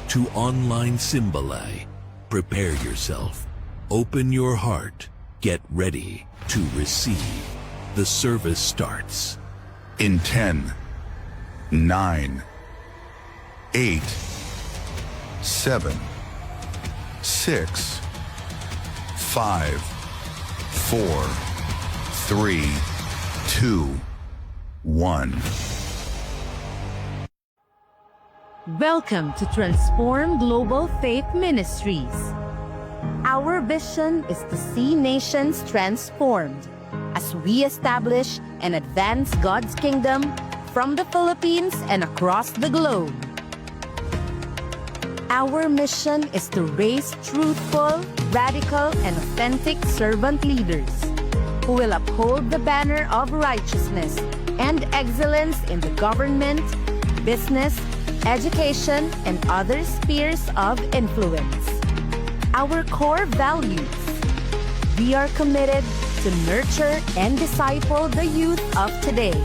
To Online Symboli. Prepare yourself. Open your heart. Get ready to receive. The service starts. In 10, 9, 8, 7, 6, 5, 4, 3, 2, 1. Welcome to Transform Global Faith Ministries. Our vision is to see nations transformed as we establish and advance God's kingdom from the Philippines and across the globe. Our mission is to raise truthful, radical, and authentic servant leaders who will uphold the banner of righteousness and excellence in the government, business, education, and other spheres of influence. Our core values: we are committed to nurture and disciple the youth of today,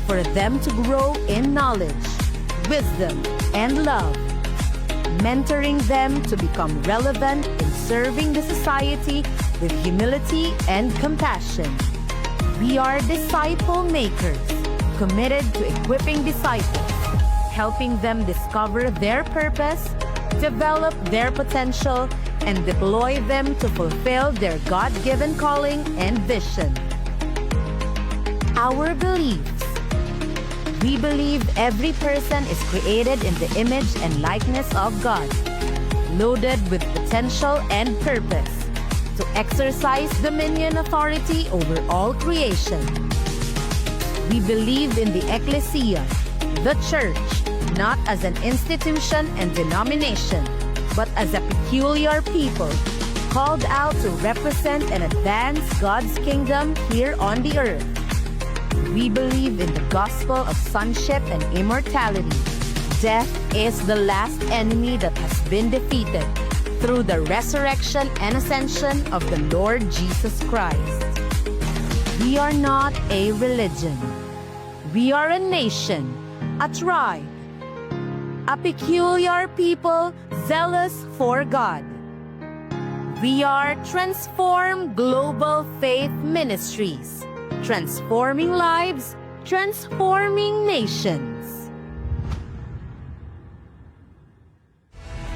for them to grow in knowledge, wisdom, and love, mentoring them to become relevant in serving the society with humility and compassion. We are disciple makers, committed to equipping disciples, helping them discover their purpose, develop their potential, and deploy them to fulfill their God-given calling and vision. Our beliefs: we believe every person is created in the image and likeness of God, loaded with potential and purpose to exercise dominion authority over all creation. We believe in the ecclesia, the church, not as an institution and denomination, but as a peculiar people, called out to represent and advance God's kingdom here on the earth. We believe in the gospel of sonship and immortality, Death is the last enemy that has been defeated through the resurrection and ascension of the Lord Jesus Christ. We are not a religion. We are a nation, a tribe, a peculiar people zealous for God. We are Transform Global Faith Ministries, transforming lives, transforming nations.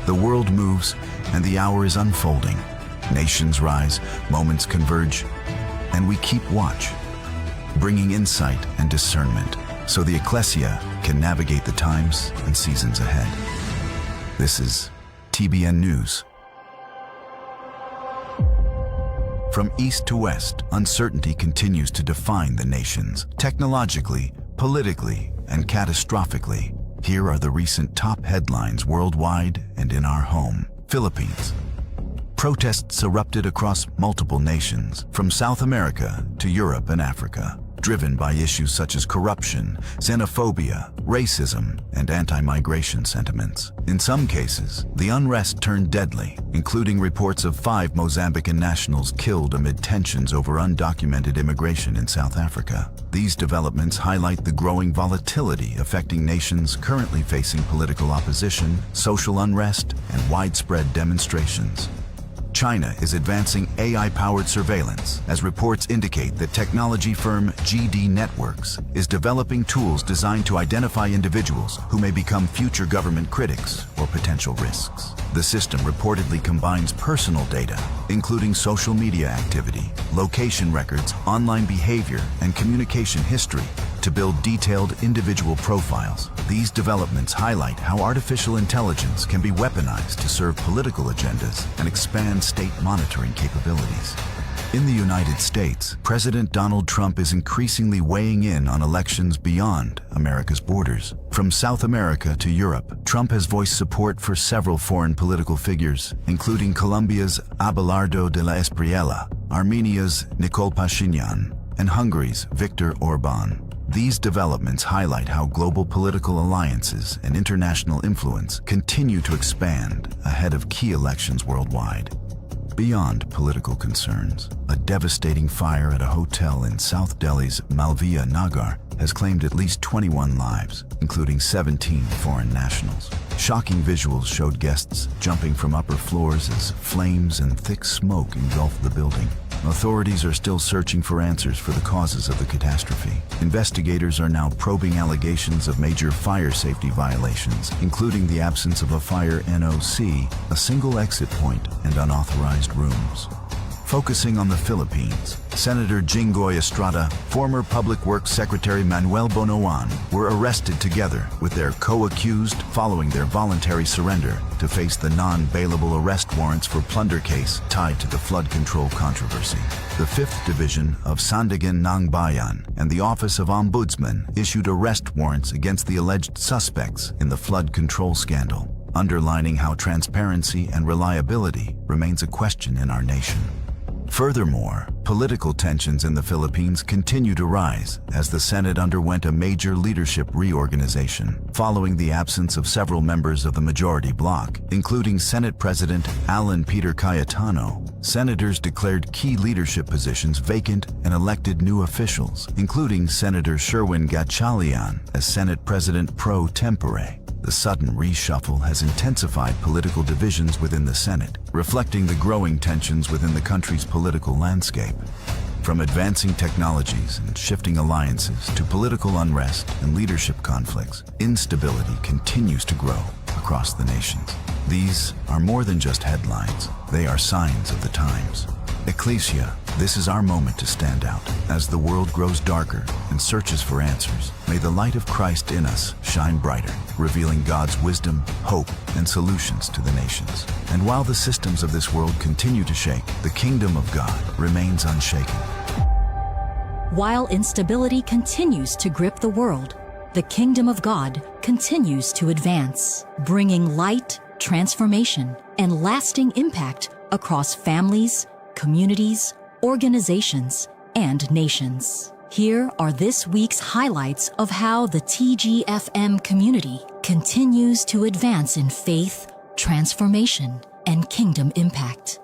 The world moves and the hour is unfolding. Nations rise, moments converge, and we keep watch, bringing insight and discernment so the Ecclesia can navigate the times and seasons ahead. This is TBN News. From east to west, uncertainty continues to define the nations, technologically, politically, and catastrophically. Here are the recent top headlines worldwide and in our home. Philippines. Protests erupted across multiple nations, from South America to Europe and Africa, driven by issues such as corruption, xenophobia, racism, and anti-migration sentiments. In some cases, the unrest turned deadly, including reports of 5 Mozambican nationals killed amid tensions over undocumented immigration in South Africa. These developments highlight the growing volatility affecting nations currently facing political opposition, social unrest, and widespread demonstrations. China is advancing AI-powered surveillance, as reports indicate that technology firm GD Networks is developing tools designed to identify individuals who may become future government critics or potential risks. The system reportedly combines personal data, including social media activity, location records, online behavior, and communication history, to build detailed individual profiles. These developments highlight how artificial intelligence can be weaponized to serve political agendas and expand state monitoring capabilities. In the United States, President Donald Trump is increasingly weighing in on elections beyond America's borders. From South America to Europe, Trump has voiced support for several foreign political figures, including Colombia's Abelardo de la Espriella, Armenia's Nikol Pashinyan, and Hungary's Viktor Orban. These developments highlight how global political alliances and international influence continue to expand ahead of key elections worldwide. Beyond political concerns, a devastating fire at a hotel in South Delhi's Malviya Nagar has claimed at least 21 lives, including 17 foreign nationals. Shocking visuals showed guests jumping from upper floors as flames and thick smoke engulfed the building. Authorities are still searching for answers for the causes of the catastrophe. Investigators are now probing allegations of major fire safety violations, including the absence of a fire NOC, a single exit point, and unauthorized rooms. Focusing on the Philippines, Senator Jinggoy Estrada, former Public Works Secretary Manuel Bonoan were arrested together with their co-accused following their voluntary surrender to face the non-bailable arrest warrants for plunder case tied to the flood control controversy. The 5th Division of Sandigan ng Bayan and the Office of Ombudsman issued arrest warrants against the alleged suspects in the flood control scandal, underlining how transparency and reliability remains a question in our nation. Furthermore, political tensions in the Philippines continue to rise as the Senate underwent a major leadership reorganization following the absence of several members of the majority bloc, including Senate President Alan Peter Cayetano. Senators declared key leadership positions vacant and elected new officials, including Senator Sherwin Gatchalian as Senate President pro tempore. The sudden reshuffle has intensified political divisions within the Senate, reflecting the growing tensions within the country's political landscape. From advancing technologies and shifting alliances to political unrest and leadership conflicts, instability continues to grow across the nations. These are more than just headlines. They are signs of the times. Ecclesia, this is our moment to stand out. As the world grows darker and searches for answers, may the light of Christ in us shine brighter, revealing God's wisdom, hope, and solutions to the nations. And while the systems of this world continue to shake, the kingdom of God remains unshaken. While instability continues to grip the world, the kingdom of God continues to advance, bringing light, transformation, and lasting impact across families, communities, organizations, and nations. Here are this week's highlights of how the TGFM community continues to advance in faith, transformation, and kingdom impact.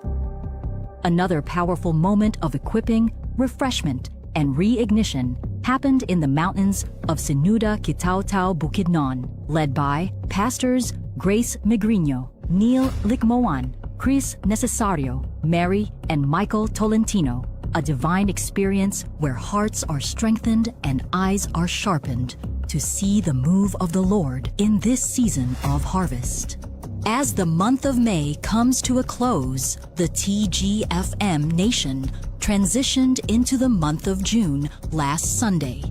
Another powerful moment of equipping, refreshment, and reignition happened in the mountains of Sinuda Kitaw-Taw Bukidnon, led by Pastors Grace Megrino, Neil Likmoan, Chris Necesario, Mary and Michael Tolentino, a divine experience where hearts are strengthened and eyes are sharpened to see the move of the Lord in this season of harvest. As the month of May comes to a close, the TGFM Nation transitioned into the month of June last Sunday,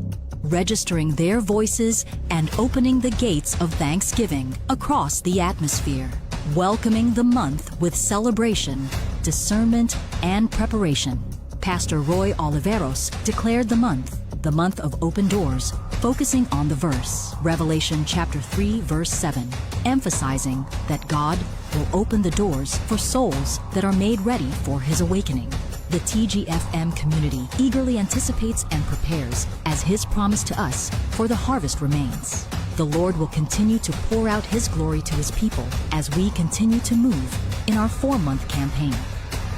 registering their voices and opening the gates of Thanksgiving across the atmosphere, welcoming the month with celebration, discernment, and preparation. Pastor Roy Oliveros declared the month of open doors, focusing on the verse, Revelation chapter 3, verse 7, emphasizing that God will open the doors for souls that are made ready for His awakening. The TGFM community eagerly anticipates and prepares as His promise to us for the harvest remains. The Lord will continue to pour out His glory to His people as we continue to move in our 4-month campaign.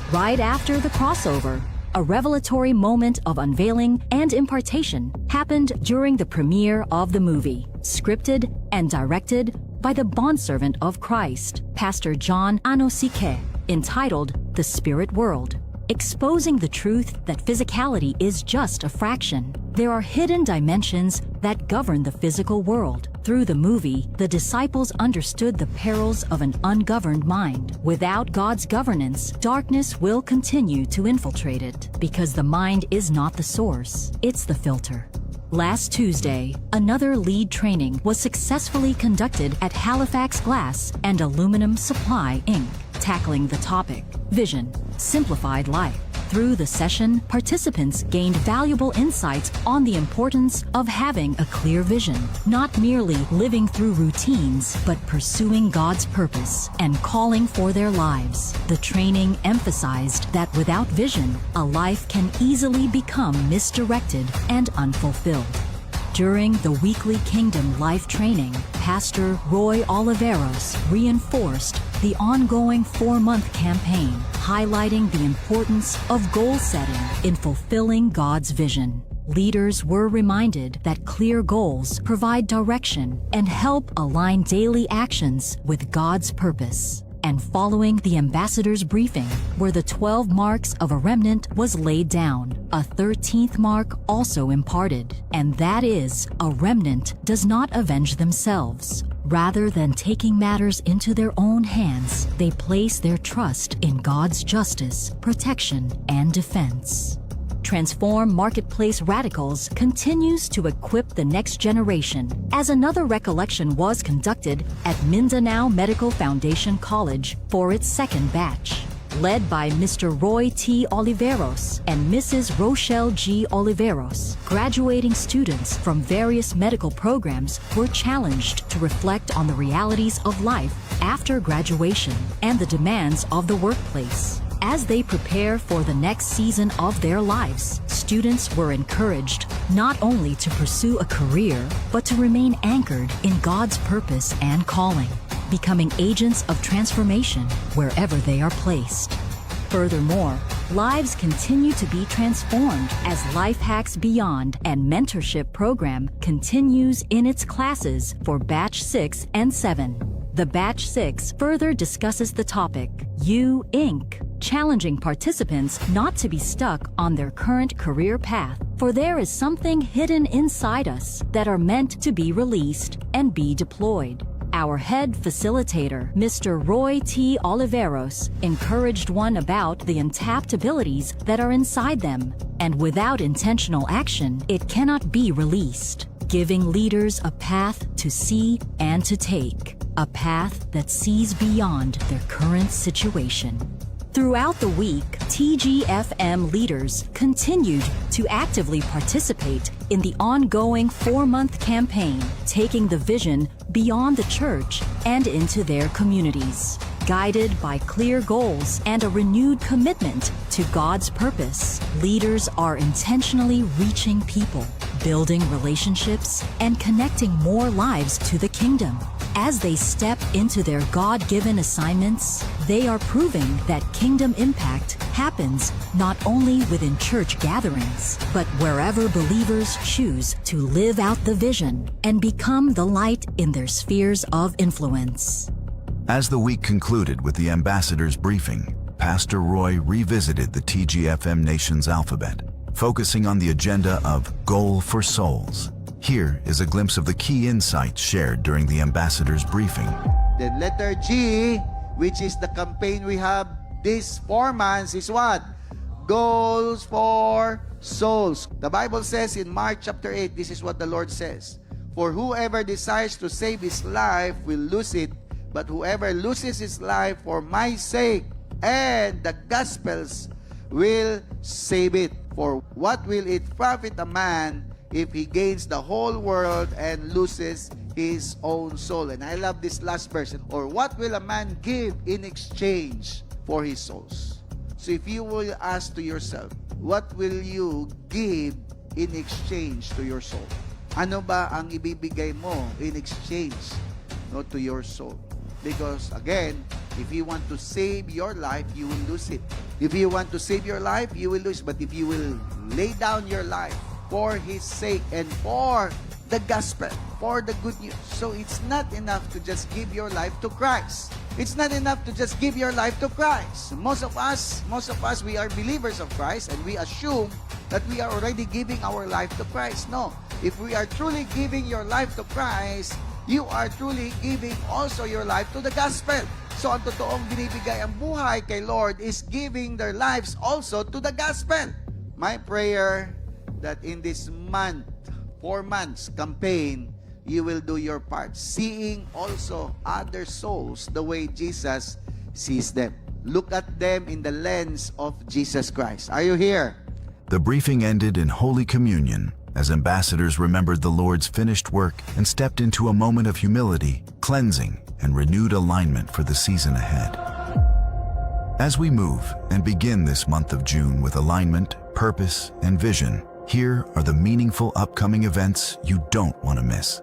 Right after the crossover, a revelatory moment of unveiling and impartation happened during the premiere of the movie, scripted and directed by the bondservant of Christ, Pastor John Anosike, entitled The Spirit World, exposing the truth that physicality is just a fraction. There are hidden dimensions that govern the physical world. Through the movie, the disciples understood the perils of an ungoverned mind. Without God's governance, darkness will continue to infiltrate it, because the mind is not the source, it's the filter. Last Tuesday, another lead training was successfully conducted at Halifax Glass and Aluminum Supply, Inc., tackling the topic, Vision, Simplified Life. Through the session, participants gained valuable insights on the importance of having a clear vision, not merely living through routines, but pursuing God's purpose and calling for their lives. The training emphasized that without vision, a life can easily become misdirected and unfulfilled. During the weekly Kingdom Life training, Pastor Roy Oliveros reinforced the ongoing 4-month campaign, highlighting the importance of goal setting in fulfilling God's vision. Leaders were reminded that clear goals provide direction and help align daily actions with God's purpose. And following the ambassador's briefing, where the 12 marks of a remnant was laid down, a 13th mark also imparted, and that is, a remnant does not avenge themselves. Rather than taking matters into their own hands, they place their trust in God's justice, protection, and defense. Transform Marketplace Radicals continues to equip the next generation, as another recollection was conducted at Mindanao Medical Foundation College for its second batch. Led by Mr. Roy T. Oliveros and Mrs. Rochelle G. Oliveros, graduating students from various medical programs were challenged to reflect on the realities of life after graduation and the demands of the workplace. As they prepare for the next season of their lives, students were encouraged not only to pursue a career, but to remain anchored in God's purpose and calling, becoming agents of transformation wherever they are placed. Furthermore, lives continue to be transformed as Life Hacks Beyond and Mentorship Program continues in its classes for Batch 6 and 7. The Batch 6 further discusses the topic, You Inc., challenging participants not to be stuck on their current career path, for there is something hidden inside us that are meant to be released and be deployed. Our head facilitator, Mr. Roy T. Oliveros, encouraged one about the untapped abilities that are inside them, and without intentional action, it cannot be released, giving leaders a path to see and to take, a path that sees beyond their current situation. Throughout the week, TGFM leaders continued to actively participate in the ongoing 4-month campaign, taking the vision beyond the church and into their communities. Guided by clear goals and a renewed commitment to God's purpose, leaders are intentionally reaching people, building relationships, and connecting more lives to the kingdom. As they step into their God-given assignments, they are proving that kingdom impact happens not only within church gatherings, but wherever believers choose to live out the vision and become the light in their spheres of influence. As the week concluded with the ambassador's briefing, Pastor Roy revisited the TGFM Nations alphabet, focusing on the agenda of Goal for Souls. Here is a glimpse of the key insights shared during the ambassador's briefing. The letter G, which is the campaign we have these 4 months, is what? Goals for souls. The Bible says in Mark chapter 8, this is what the Lord says. For whoever desires to save his life will lose it, but whoever loses his life for my sake and the gospel's will save it. For what will it profit a man if he gains the whole world and loses his own soul? And I love this last verse. Or what will a man give in exchange for his souls? So if you will ask to yourself, what will you give in exchange to your soul? Ano ba ang ibibigay mo in exchange, no, to your soul? Because again, if you want to save your life, you will lose it. If you want to save your life, you will lose. But if you will lay down your life for His sake and for the gospel, for the good news. So it's not enough to just give your life to Christ. It's not enough to just give your life to Christ. Most of us, we are believers of Christ and we assume that we are already giving our life to Christ. No. If we are truly giving your life to Christ, you are truly giving also your life to the gospel. So ang totoong binibigay ang buhay kay Lord is giving their lives also to the gospel. My prayer that in this month, 4 months campaign, you will do your part, seeing also other souls the way Jesus sees them. Look at them in the lens of Jesus Christ. Are you here? The briefing ended in Holy Communion as ambassadors remembered the Lord's finished work and stepped into a moment of humility, cleansing, and renewed alignment for the season ahead. As we move and begin this month of June with alignment, purpose, and vision, here are the meaningful upcoming events you don't want to miss.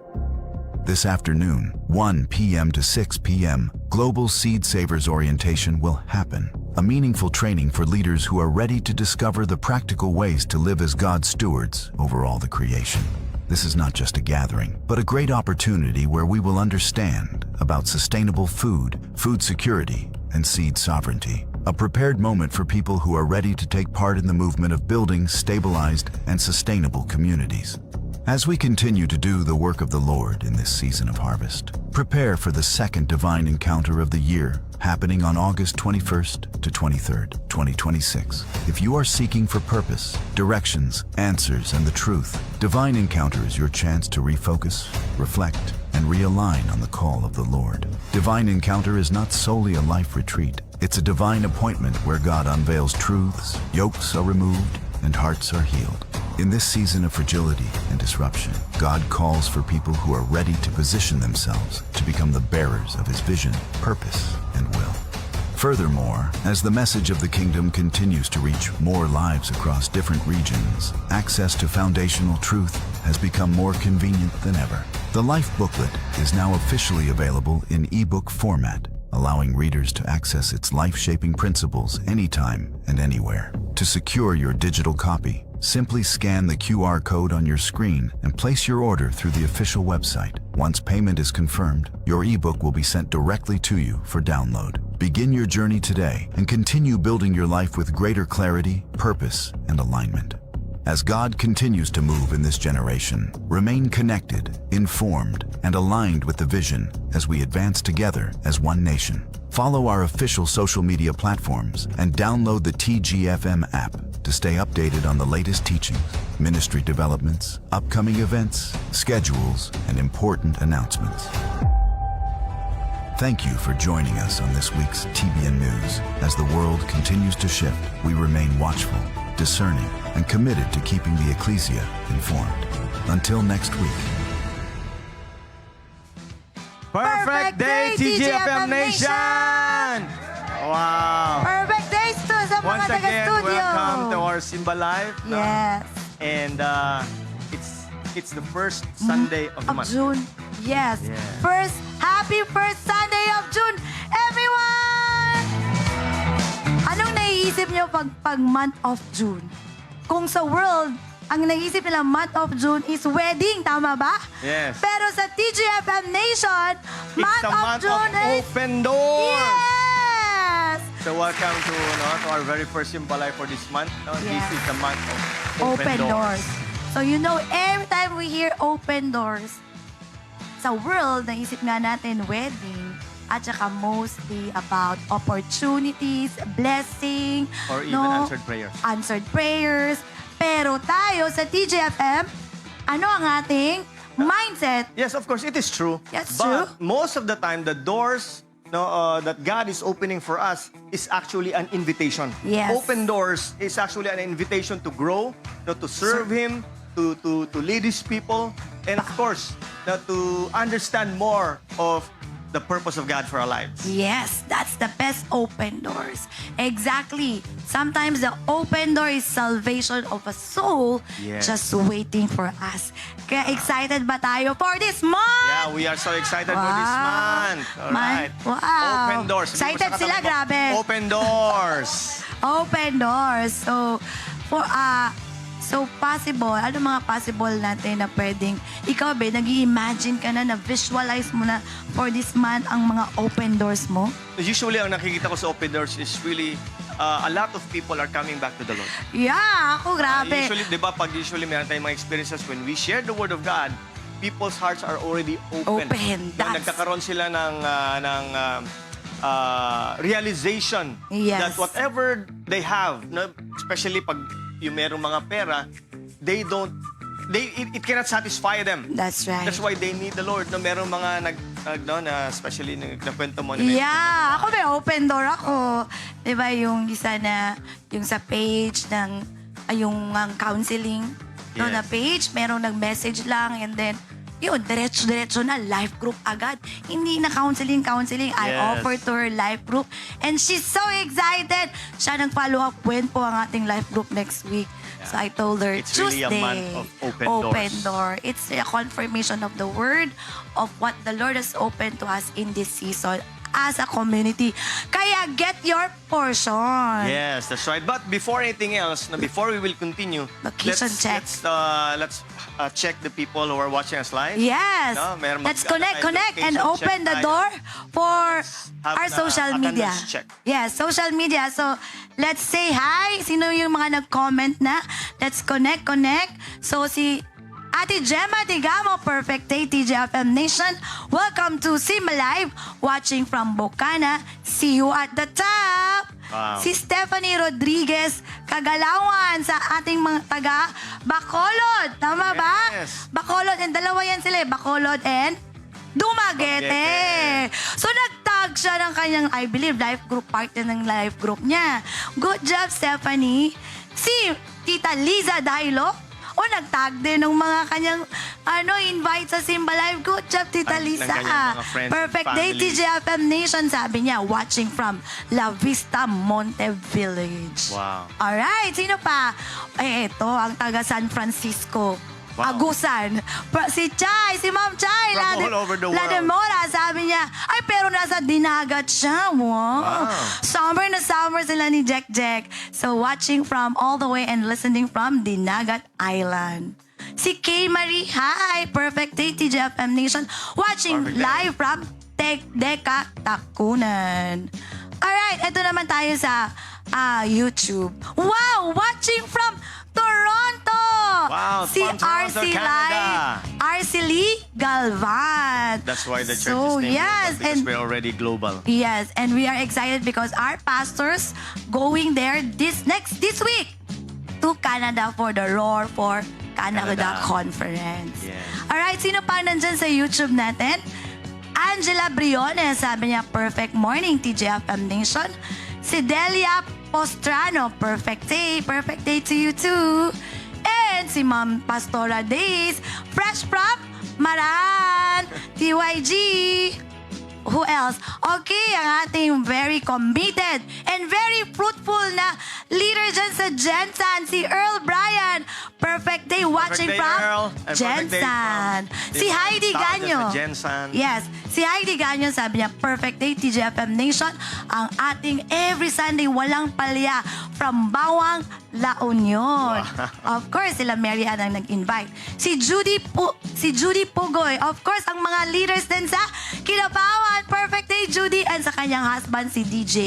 This afternoon, 1 p.m. to 6 p.m., Global Seed Savers Orientation will happen, a meaningful training for leaders who are ready to discover the practical ways to live as God's stewards over all the creation. This is not just a gathering, but a great opportunity where we will understand about sustainable food, food security, and seed sovereignty. A prepared moment for people who are ready to take part in the movement of building stabilized and sustainable communities. As we continue to do the work of the Lord in this season of harvest, prepare for the second divine encounter of the year, happening on August 21st to 23rd, 2026. If you are seeking for purpose, directions, answers, and the truth, Divine Encounter is your chance to refocus, reflect, and realign on the call of the Lord. Divine Encounter is not solely a life retreat. It's a divine appointment where God unveils truths, yokes are removed, and hearts are healed. In this season of fragility and disruption, God calls for people who are ready to position themselves to become the bearers of His vision, purpose, and will. Furthermore, as the message of the kingdom continues to reach more lives across different regions, access to foundational truth has become more convenient than ever. The Life Booklet is now officially available in ebook format, allowing readers to access its life-shaping principles anytime and anywhere. To secure your digital copy, simply scan the QR code on your screen and place your order through the official website. Once payment is confirmed, your ebook will be sent directly to you for download. Begin your journey today and continue building your life with greater clarity, purpose, and alignment. As God continues to move in this generation, remain connected, informed, and aligned with the vision as we advance together as one nation. Follow our official social media platforms and download the TGFM app to stay updated on the latest teachings, ministry developments, upcoming events, schedules, and important announcements. Thank you for joining us on this week's TBN News. As the world continues to shift, we remain watchful, discerning, and committed to keeping the Ecclesia informed. Until next week. Perfect day, TGFM Nation! Wow! Perfect day, students! sa mga Once again, taga-studio. welcome to our Simba Live. no? Yes. And it's the first Sunday of the Of month. June. Yes. Yeah. Happy first Sunday of June, everyone! Anong naiisip niyo pag month of June? Kung sa world, ang naiisip nila month of June is wedding, tama ba? Yes. Pero sa TGFM Nation, It's month the of month June of is... open doors. Yes! So welcome to our very first Simba Live for this month. No? Yeah. This is the month of Open doors. So you know, every time we hear open doors, sa world, naisip nga natin wedding, at saka mostly about opportunities, blessing, Or even answered prayers. Answered prayers. Pero tayo sa TGFM, ano ang ating mindset? Yes, of course, it is true. That's but true. most of the time, the doors that God is opening for us is actually an invitation. Yes. Open doors is actually an invitation to grow, to serve Him, to lead His people, and of course, to understand more of the purpose of God for our lives. Yes, that's the best open doors. Exactly. Sometimes the open door is salvation of a soul Yes. just waiting for us. Kaya excited ba tayo for this month? Yeah, we are so excited for this month. All right. Wow. Open doors. Excited Hindi mo sa sila, katabi mo, grabe. Open doors. Open doors. So possible, ano mga possible natin na pwedeng, ikaw ba, nag-i-imagine ka na, na-visualize mo na for this month ang mga open doors mo? Usually, ang nakikita ko sa open doors is really a lot of people are coming back to the Lord. Yeah, ako grabe. Usually, di ba, usually meron tayong mga experiences when we share the Word of God, people's hearts are already open. Open, that's- Nagkakaroon sila ng realization Yes. that whatever they have, no, especially pag yung merong mga pera, it cannot satisfy them. That's right. That's why they need the Lord. No, merong mga especially nagkwento mo. na may- Yeah, ako may open door ako. Diba yung isa na, yung sa page ng, yung counseling, no, Yes. na page, merong nag-message lang and then, yun, diretso na, life group agad. Hindi na counseling. I Yes. offered to her life group and she's so excited. Siya nag-follow up when po ang ating life group next week. So I told her, It's really a Tuesday, month of open doors. door. It's a confirmation of the word of what the Lord has opened to us in this season as a community. Kaya get your portion. Yes, that's right. But before anything else, before we will continue, Location check. Let's check the people who are watching us live. Yes. No, meron Let's mag- connect and location open check the tayo. door for have our na social media. attendance check. Yes, social media. So, let's say hi. Sino yung mga nag-comment na? Let's connect. So, si Ate Gemma Digamo, Perfect Day, TGFM Nation. Welcome to Simba Live, watching from Bocana. See you at the top. Wow. Si Stephanie Rodriguez, Kagalawan sa ating mga taga Bacolod. Tama ba? Yes. Bacolod, and dalawa yan sila, Bacolod and Dumaguete. Dumaguete. So nagtag siya ng kanyang, I believe, life group, partner ng life group niya. Good job, Stephanie. Si Tita Liza Dailo, nagtag din ng mga kanyang invite sa Simba Live. Good job, Tita Ng Lisa. kanyang mga friends and Perfect Day, family. TGFM Nation, sabi niya, watching from La Vista, Monte Village. Wow. Alright, sino pa? Ito, ang taga San Francisco. Wow. Agusan. Si Chay, si Ma'am Chay. From all over the world. Lademora, sabi niya, ay pero nasa Dinagat siya. Wow. Summer na summer sila ni Jack. So watching from all the way and listening from Dinagat Island. Si Kay Marie, hi. Perfect Day, TGFM Nation. Watching Perfect day. live from Deca, Takunan. Alright, ito naman tayo sa YouTube. Wow! Watching from Toronto! Wow, Si from Toronto, RC Canada. RC Lee Galvan. That's why the church So, is named yes, global, because and we're already global. yes, and we are excited because our pastors going there this week to Canada for the Roar for Canada Canada. Conference. Yes. Alright, sino pa nandyan sa YouTube natin? Angela Briones, sabi niya, perfect morning, TGFM Nation. Si Delia Postrano, perfect day to you too. And si Ma'am Pastora Days, fresh from Maran, TYG. who else? Okay, ang ating very committed and very fruitful na leader dyan sa Gensan, si Earl Bryan. Perfect day watching day, from Earl. And perfect day Gensan. from, Si Heidi tao dyan Ganyo. sa Gensan. Yes, si Heidi Ganyo sabi niya, perfect day TGFM Nation. Ang ating every Sunday walang palya from Bawang, La Union. Of course, sila Mary Ann ang nag-invite. Si Judy Pugoy. Of course, ang mga leaders din sa Kilapawan. Perfect day, Judy. And sa kanyang husband, si DJ.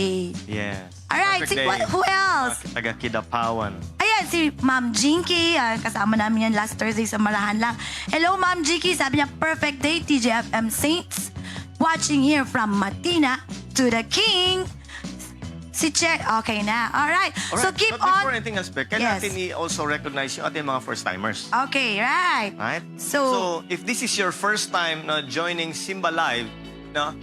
Yes. Alright, Perfect day. who else? Taga Kidapawan. Ayan, si Ma'am Jinky. Kasama namin yan last Thursday sa Marahan lang. Hello, Ma'am Jinky. Sabi niya, perfect day, TGFM Saints. Watching here from Matina to the King. Si Che, okay na. Alright. So keep But before on. anything else, can Yes. natin also recognize yung ating mga first-timers. Okay, right. Right? So, if this is your first time na joining Simba Live, no,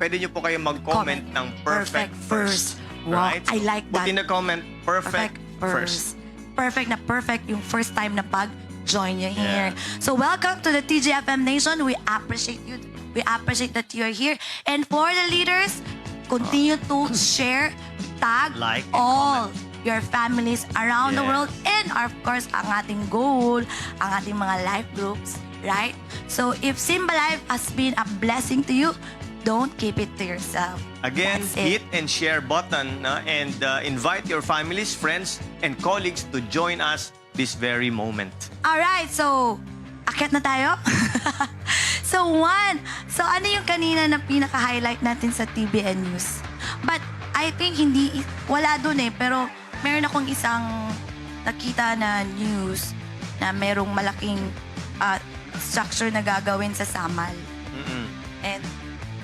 pwede nyo po kayo mag-comment Comment. ng perfect first. Wow, Right? I like Put that. in the comment, perfect first. Perfect na perfect yung first time na pag-join nyo here. Yeah. So welcome to the TGFM Nation. We appreciate you. We appreciate that you're here. And for the leaders, continue to share, tag Like and all comment. your families around the Yes. world. And of course, ang ating goal, ang ating mga life groups, right? So if Simba Life has been a blessing to you, don't keep it to yourself. Again, That's it. hit and share button and invite your families, friends, and colleagues to join us this very moment. Alright, so, akyat na tayo? So, ano yung kanina na pinaka-highlight natin sa TBN News? But, I think wala dun pero meron akong isang nakita na news na merong malaking structure na gagawin sa Samal. And,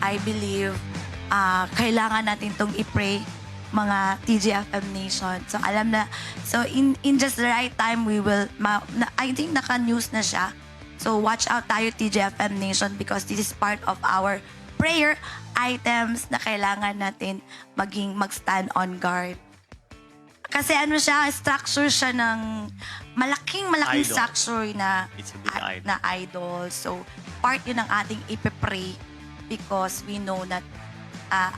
I believe, kailangan natin tong i-pray mga TGFM Nation. So, alam na, so in just the right time, we will, I think naka-news na siya. So, watch out tayo TGFM Nation because this is part of our prayer items na kailangan natin mag-stand on guard. Kasi ano siya, structure siya ng malaking Idol. structure na It's a big idol. na idol. So, part yun ng ating ipipray because we know that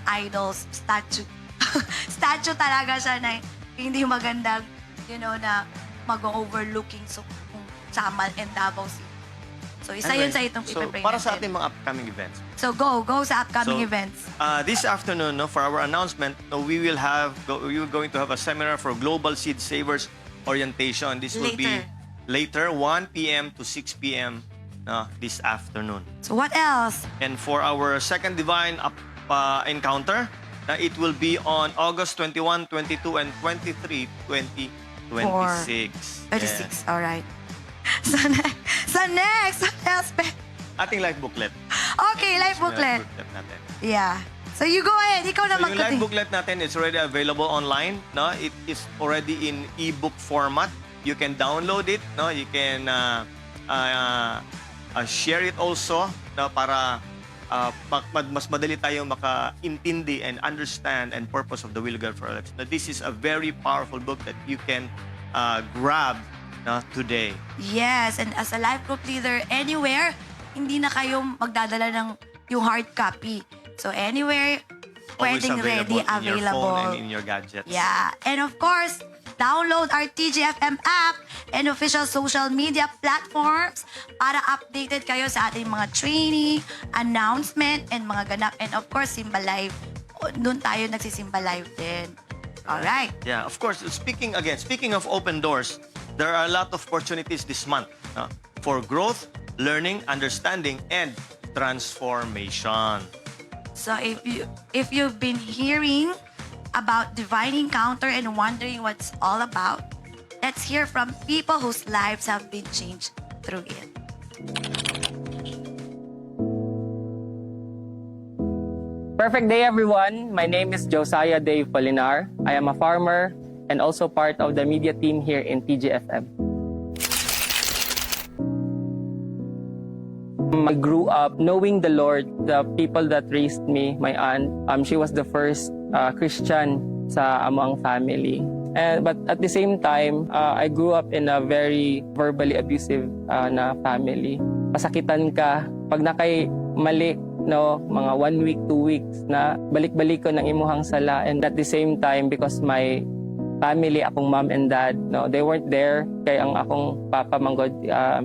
idols, statue talaga siya na hindi magandang, na mag-overlooking Samal and Davao City. So, isa yun sa itong ipipray para sa natin. ating mga upcoming events. So, go sa upcoming So, events. This afternoon, for our announcement, we will going to have a seminar for Global Seed Savers Orientation. This will be later, 1 p.m. to 6 p.m. This afternoon. So, what else? And for our second Divine Encounter, it will be on August 21, 22, and 23, 2026. 26, alright. So, next, what else? Ating life booklet. Okay, life booklet. Natin. Yeah. So, you go ahead. Ikaw na So yung life magkating. booklet natin is already available online. No? It is already in ebook format. You can download it. No? You can share it also para mas madali tayong makaintindi and understand and purpose of the will of God for our lives. Now, this is a very powerful book that you can grab today. Yes, and as a life group leader, anywhere, hindi na kayo magdadala ng yung hard copy. So, anywhere, Always pwedeng ready, in your phone available. and in your gadgets. Yeah. And of course, download our TGFM app and official social media platforms para updated kayo sa ating mga training, announcement, and mga ganap. And of course, Simba Live. Doon tayo nagsisimba live din. Alright. Yeah, of course. Speaking of open doors, there are a lot of opportunities this month for growth, learning, understanding, and transformation. So if you've been hearing about Divine Encounter and wondering what's all about, let's hear from people whose lives have been changed through it. Perfect day, everyone. My name is Josiah Dave Polinar. I am a farmer and also part of the media team here in TGFM. I grew up knowing the Lord. The people that raised me, my aunt, she was the first Christian sa among family. But at the same time, I grew up in a very verbally abusive na family. Pasakitan ka, pag nakay mali, no, mga 1 week, 2 weeks na balik-balik ko ng imuhang sala. And at the same time, because my family, akong mom and dad, no, they weren't there. Kaya ang akong papa manggod,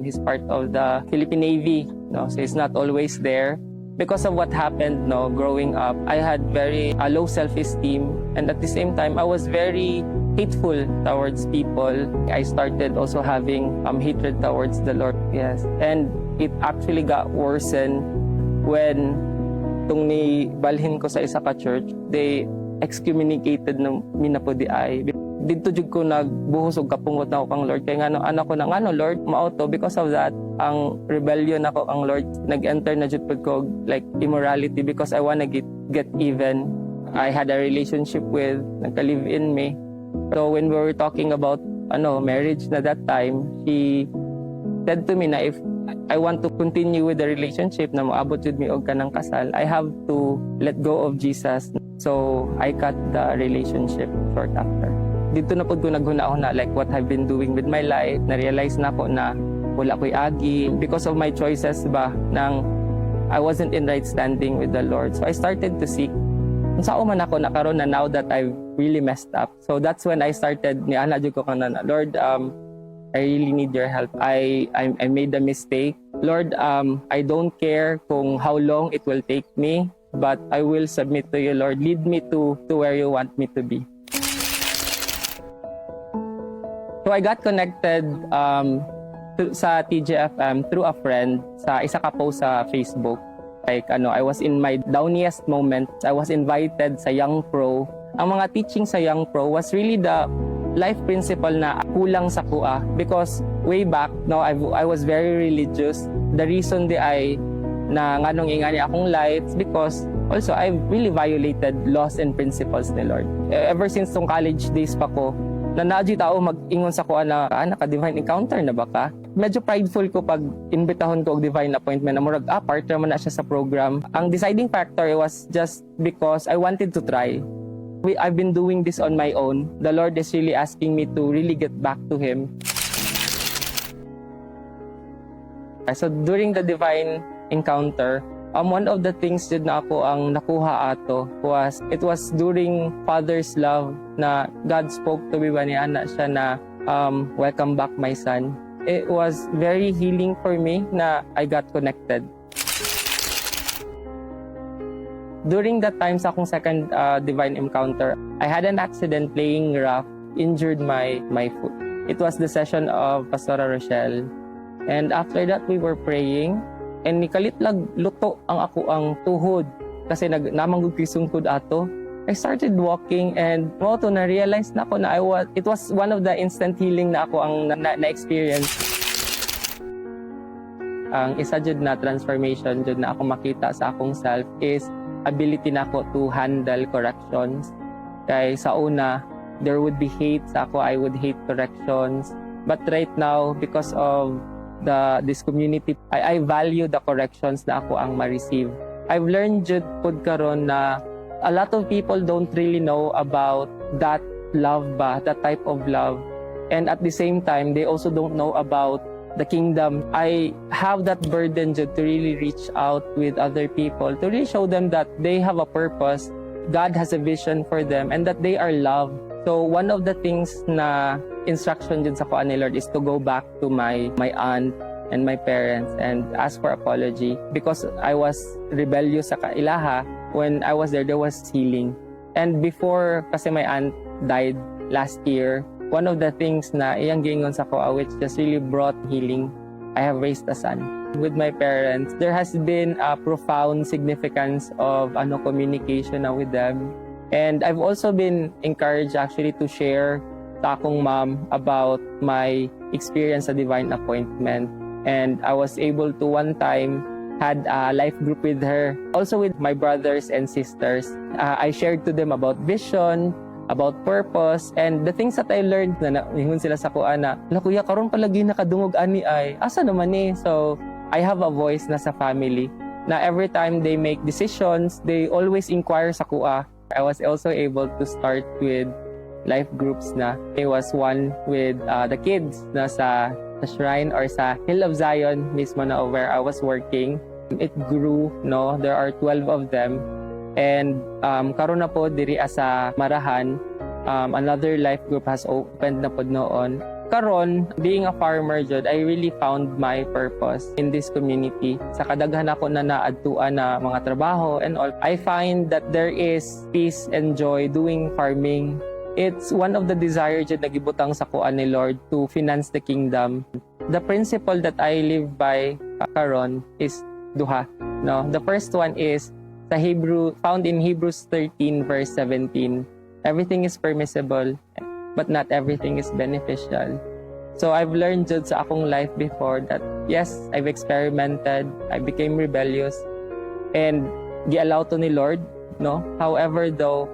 he's part of the Philippine Navy, no, so he's not always there. Because of what happened, no, growing up, I had very low self-esteem, and at the same time, I was very hateful towards people. I started also having hatred towards the Lord. Yes, and it actually got worsened when tung ni balhin ko sa isa ka church, they excommunicated na minapo di ay. Dito jud ko nagbuhos og kapungot na ako kang Lord. Kaya ngano anak ko nang ano Lord, maauto because of that ang rebellion ako ang Lord. Nag-enter na jud pud ko like immorality because I wanna get even. I had a relationship with nagka-live-in me. So when we were talking about marriage na that time, she said to me na if I want to continue with the relationship na moabot jud mi og kanang kasal, I have to let go of Jesus. So I cut the relationship short after. Dito na po ko naghuna-huna like what I've been doing with my life. Na-realize na ko na wala ko'y agi because of my choices ba nang I wasn't in right standing with the Lord. So I started to seek kung saan man ako nakaroon na now that I've really messed up. So that's when I started ni ana jud ko kana Lord, I really need your help. I made a mistake. Lord, I don't care kung how long it will take me, but I will submit to you, Lord. Lead me to where you want me to be. So I got connected sa TGFM through a friend sa isa ka post sa Facebook. Like I was in my downiest moment. I was invited sa Young Pro. Ang mga teaching sa Young Pro was really the life principle na kulang sa kuha because way back I was very religious. The reason ay na nganong ingani akong life because also I really violated laws and principles ni Lord. Ever since tong college days pa ko, na naadyo tao mag-ingon sa kuha na naka-divine encounter na ba ka? Medyo prideful ko pag imbitahon ko og divine appointment na murag partner man na siya sa program. Ang deciding factor was just because I wanted to try. I've been doing this on my own. The Lord is really asking me to really get back to Him. So during the divine encounter, one of the things did na ako ang nakuha ato was, it was during Father's Love na God spoke to me ba ni ana siya na, welcome back my son. It was very healing for me na I got connected. During that time sa akong second divine encounter, I had an accident playing rough, injured my foot. It was the session of Pastora Rochelle. And after that, we were praying. And nikalit lag luto ang ako ang tuhod kasi namanggod kisungkod ato. I started walking and na-realize na ako na it was one of the instant healing na ako ang na-experience. Ang isa jud na transformation jud na ako makita sa akong self is ability na ako to handle corrections. Kay sa una, there would be hate sa ako, I would hate corrections. But right now, because of this community, I value the corrections na ako ang ma-receive. I've learned jud pud karon na a lot of people don't really know about that love ba, that type of love. And at the same time, they also don't know about the kingdom. I have that burden jud to really reach out with other people, to really show them that they have a purpose, God has a vision for them, and that they are loved. So one of the things na instruction dyan sa kuan ni Lord is to go back to my aunt and my parents and ask for apology because I was rebellious sa kailaha. When I was there was healing. And before, kasi my aunt died last year, one of the things na iyang gingon sa kuha which just really brought healing, I have raised a son. With my parents, there has been a profound significance of communication na with them. And I've also been encouraged actually to share sa akong mom about my experience sa divine appointment. And I was able to one time had a life group with her. Also with my brothers and sisters. I shared to them about vision, about purpose, and the things that I learned na ningon sila sa kuha na, kuya, karon palagi nakadungog ani ay, asa naman eh? So, I have a voice na sa family na every time they make decisions, they always inquire sa kuha. I was also able to start with life groups na. It was one with the kids na sa shrine or sa Hill of Zion mismo na where I was working. It grew, no? There are 12 of them. And karon na po diri sa Marahan, another life group has opened na po noon. Karon, being a farmer, Jud, I really found my purpose in this community. Sa kadaghan ako na naadtuan na mga trabaho and all, I find that there is peace and joy doing farming. It's one of the desires Jud na gibutang sa kuan ni Lord to finance the kingdom. The principle that I live by karon is duha. No, the first one is found in Hebrews 13 verse 17. Everything is permissible, but not everything is beneficial. So I've learned Jud sa akong life before that yes, I've experimented, I became rebellious, and gi-allow to ni Lord, no? However, though,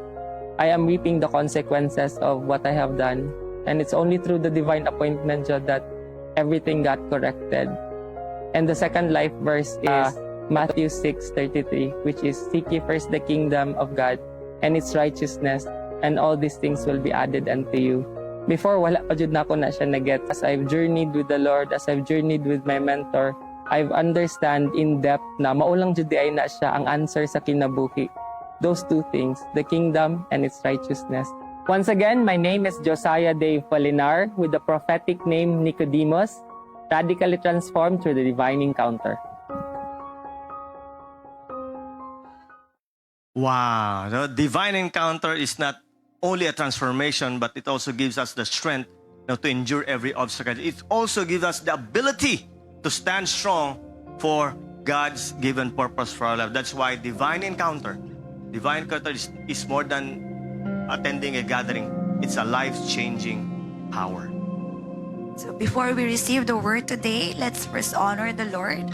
I am reaping the consequences of what I have done, and it's only through the divine appointment Jud that everything got corrected. And the second life verse is Matthew 6:33, which is, "Seek ye first the kingdom of God and its righteousness, and all these things will be added unto you." Before, wala pa jud na ako na siya na-get. As I've journeyed with the Lord, as I've journeyed with my mentor, I've understand in depth na maulang jud di ay na siya ang answer sa kinabuhi. Those two things, the kingdom and its righteousness. Once again, my name is Josiah Dave Polinar with the prophetic name Nicodemus, radically transformed through the divine encounter. Wow, the divine encounter is not only a transformation, but it also gives us the strength to endure every obstacle. It also gives us the ability to stand strong for God's given purpose for our life. That's why divine encounter is more than attending a gathering. It's a life-changing power. So before we receive the word today, let's first honor the Lord.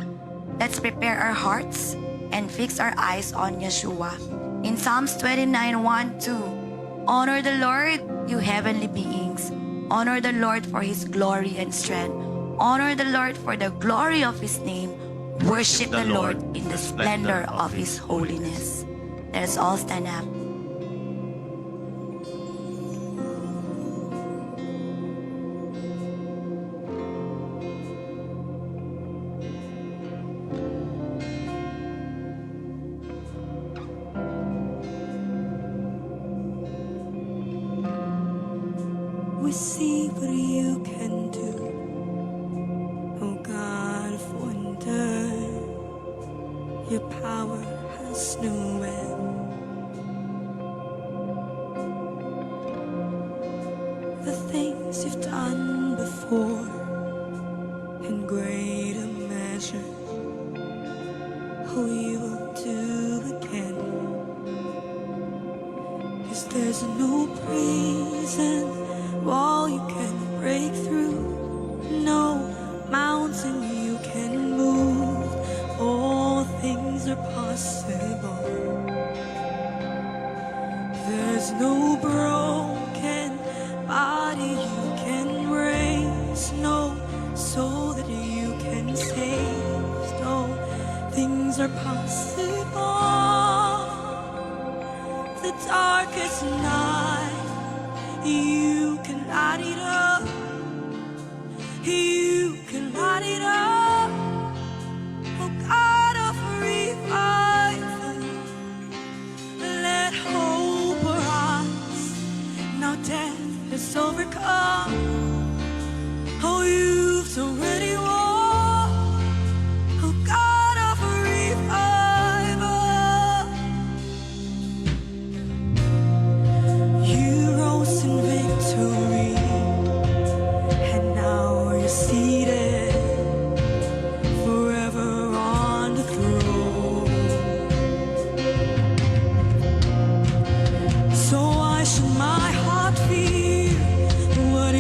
Let's prepare our hearts and fix our eyes on Yeshua. In Psalms 29:1-2, honor the Lord, you heavenly beings. Honor the Lord for His glory and strength. Honor the Lord for the glory of His name. Worship the Lord in the splendor of His holiness. Let us all stand up. We see what you can do, oh God of wonder. Your power has no end. The things you've done before, in greater measure, oh, you will do again. 'Cause there's no prison wall you can break through, no mountain you can move. All things are possible. There's no broken body you can raise, no soul that you can save. No, things are possible. The darkest night, you can light it up. You can light it up. Oh God of revival, let hope arise. Now death is overcome. Oh, you've already won. Oh God of revival, you rose in victory, and now you're seated forever on the throne. So why should my heart fear what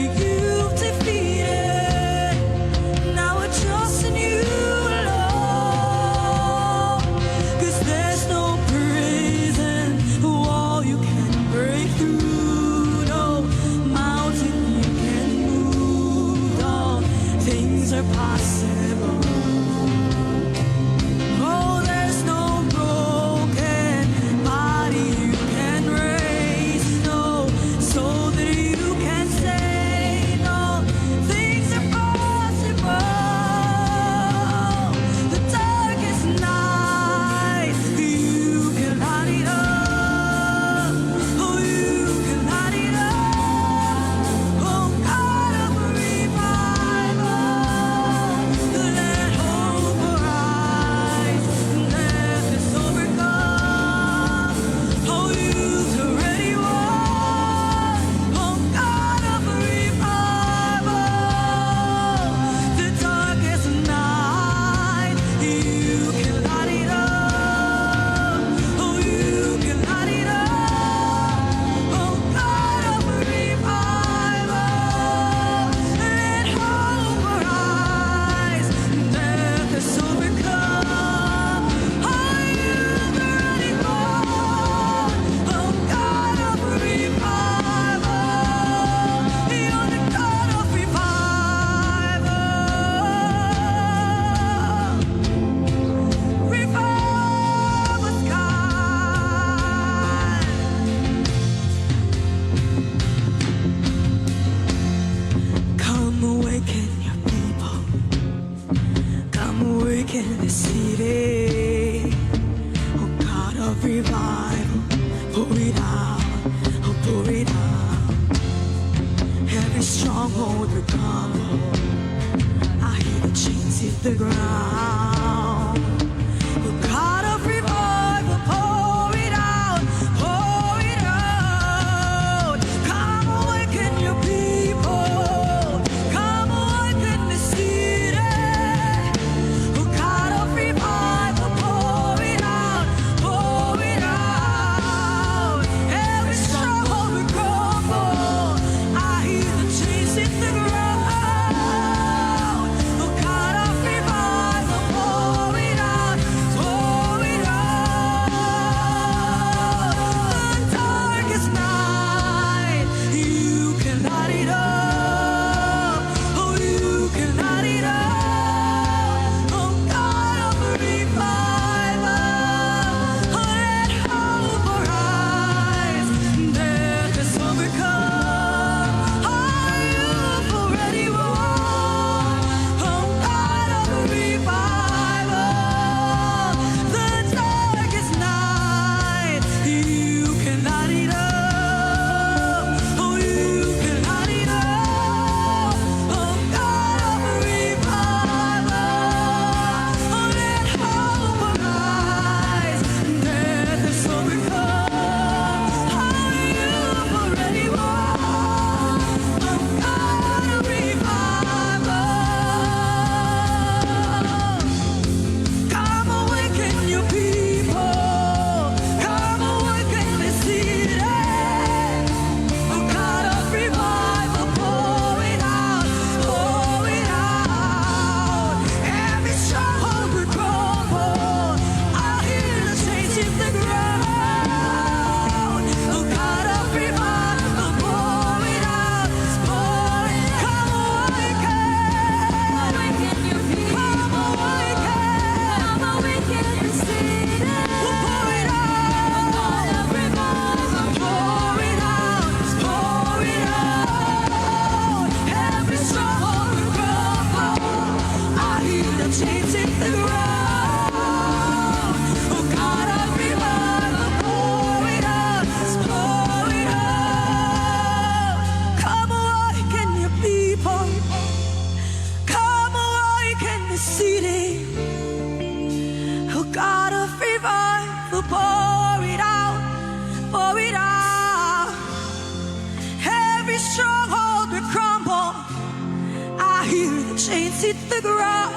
hit the ground.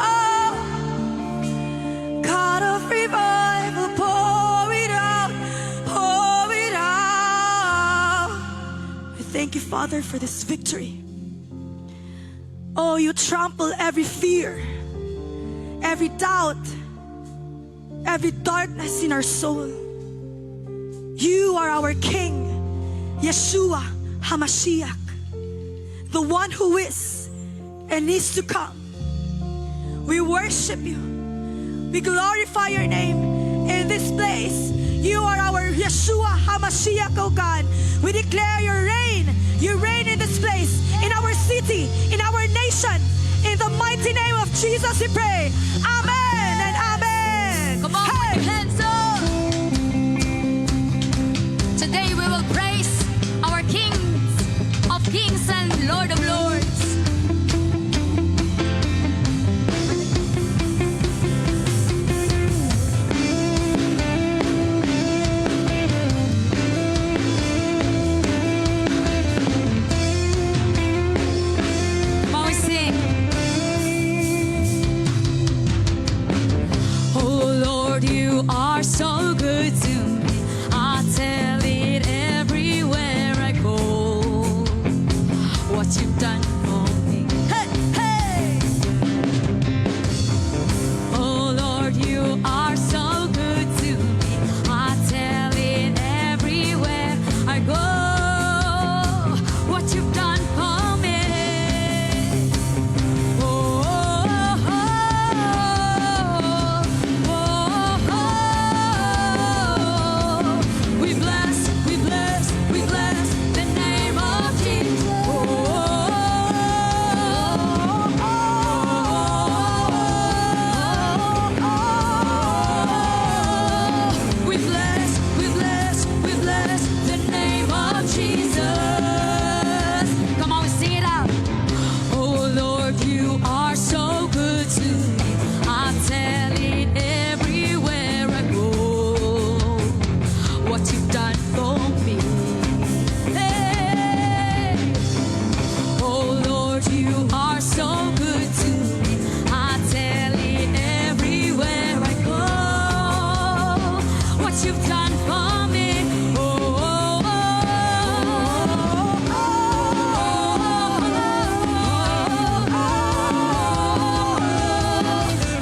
God of revival, pour it out, pour it out. I thank you, Father, for this victory. Oh, you trample every fear, every doubt, every darkness in our soul. You are our King, Yeshua HaMashiach, the one who is and is to come. We worship you. We glorify your name in this place. You are our Yeshua HaMashiach, oh God. We declare your reign. You reign in this place, in our city, in our nation. In the mighty name of Jesus we pray. Amen and amen. Come on, put your hands up. Today we will praise our Kings of Kings and Lord of Lords. Come on, we sing. Oh Lord, you are so good to me. I tell it everywhere I go. What you've done for me. Hey, hey. Oh Lord, you are so good to me. I tell it everywhere I go. What you've done for me. We bless the name of Jesus. We bless the name of Jesus. Come on, we sing it out. Oh Lord, you are so good to me. I tell it everywhere I go. What you've done for me. Hey. Oh Lord, you are so good to me. I tell it everywhere I go. What you've done for me.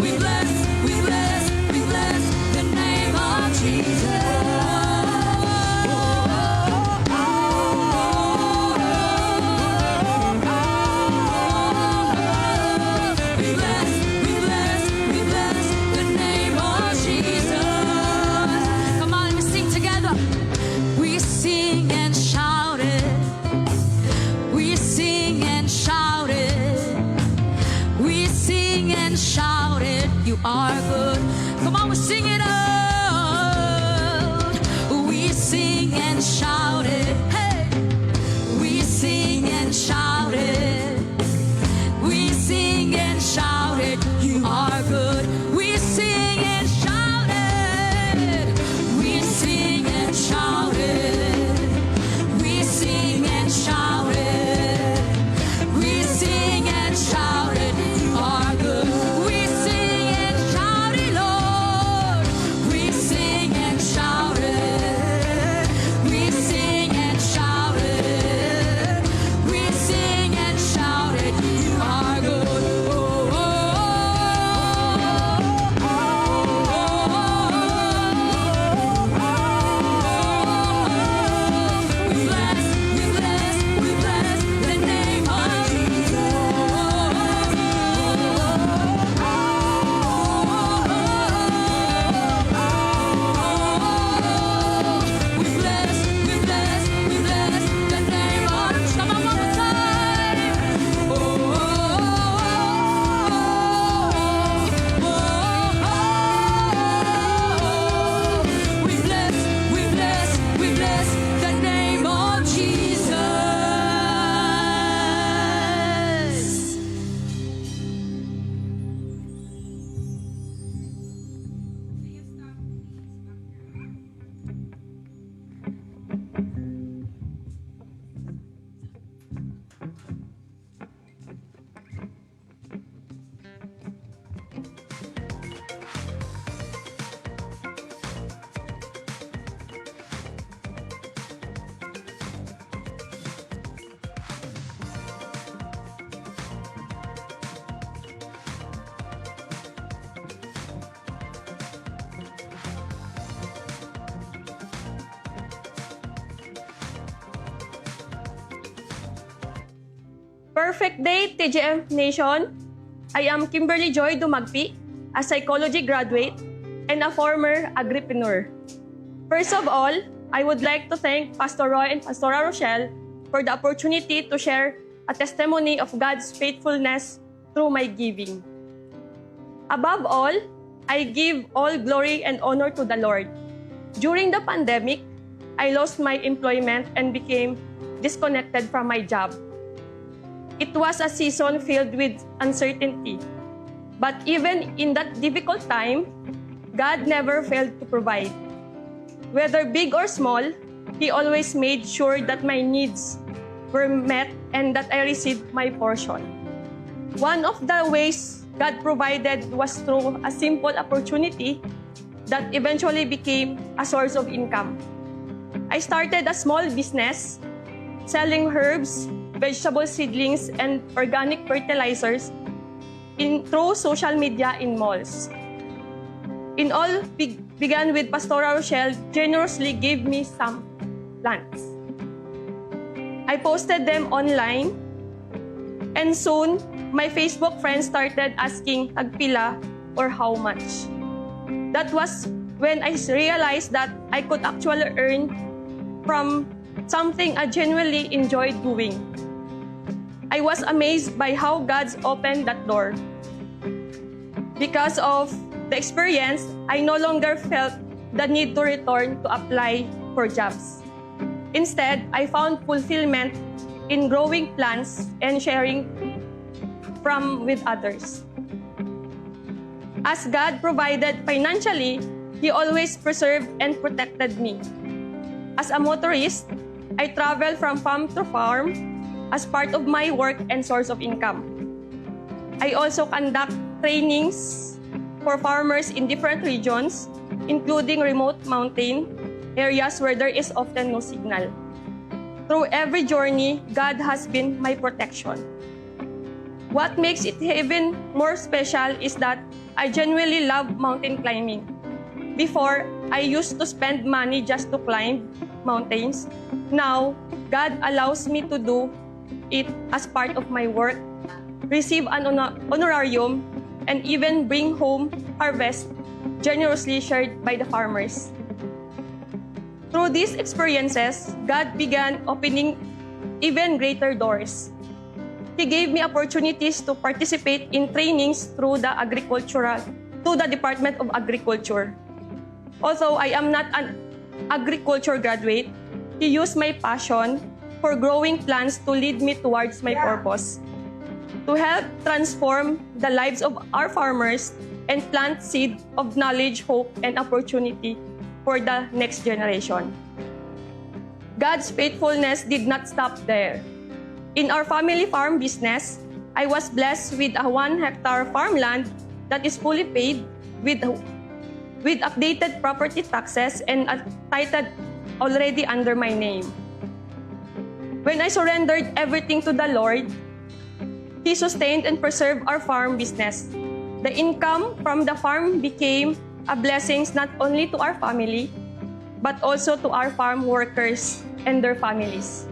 We bless the name of Jesus. We bless the name of Jesus. Come on, let's sing together. We sing and shout it. We sing and shout it. We sing and shout it. You are good. Come on, we sing it out. We sing and shout it. Hey. We sing and shout it. We sing and shout it. You are good. We sing and shout it. We sing and shout it. We sing and shout it. We sing and shout it. You are good. We sing and shout it, Lord. We sing and shout it. We Perfect day, TGM Nation. I am Kimberly Joy Dumagpi, a psychology graduate and a former agripreneur. First of all, I would like to thank Pastor Roy and Pastora Rochelle for the opportunity to share a testimony of God's faithfulness through my giving. Above all, I give all glory and honor to the Lord. During the pandemic, I lost my employment and became disconnected from my job. It was a season filled with uncertainty. But even in that difficult time, God never failed to provide. Whether big or small, He always made sure that my needs were met and that I received my portion. One of the ways God provided was through a simple opportunity that eventually became a source of income. I started a small business selling herbs, vegetable seedlings, and organic fertilizers through social media in malls. In all, began with Pastora Rochelle generously gave me some plants. I posted them online, and soon, my Facebook friends started asking tagpila or how much. That was when I realized that I could actually earn from something I genuinely enjoyed doing. I was amazed by how God's opened that door. Because of the experience, I no longer felt the need to return to apply for jobs. Instead, I found fulfillment in growing plants and sharing with others. As God provided financially, He always preserved and protected me. As a motorist, I travel from farm to farm as part of my work and source of income. I also conduct trainings for farmers in different regions, including remote mountain areas where there is often no signal. Through every journey, God has been my protection. What makes it even more special is that I genuinely love mountain climbing. Before, I used to spend money just to climb mountains. Now, God allows me to do it as part of my work, receive an honorarium, and even bring home harvest generously shared by the farmers. Through these experiences, God began opening even greater doors. He gave me opportunities to participate in trainings through the Department of Agriculture. Although I am not an agriculture graduate, He used my passion for growing plants to lead me towards my purpose, to help transform the lives of our farmers and plant seed of knowledge, hope, and opportunity for the next generation. God's faithfulness did not stop there. In our family farm business, I was blessed with a 1-hectare farmland that is fully paid with updated property taxes and titled already under my name. When I surrendered everything to the Lord, He sustained and preserved our farm business. The income from the farm became a blessing not only to our family, but also to our farm workers and their families.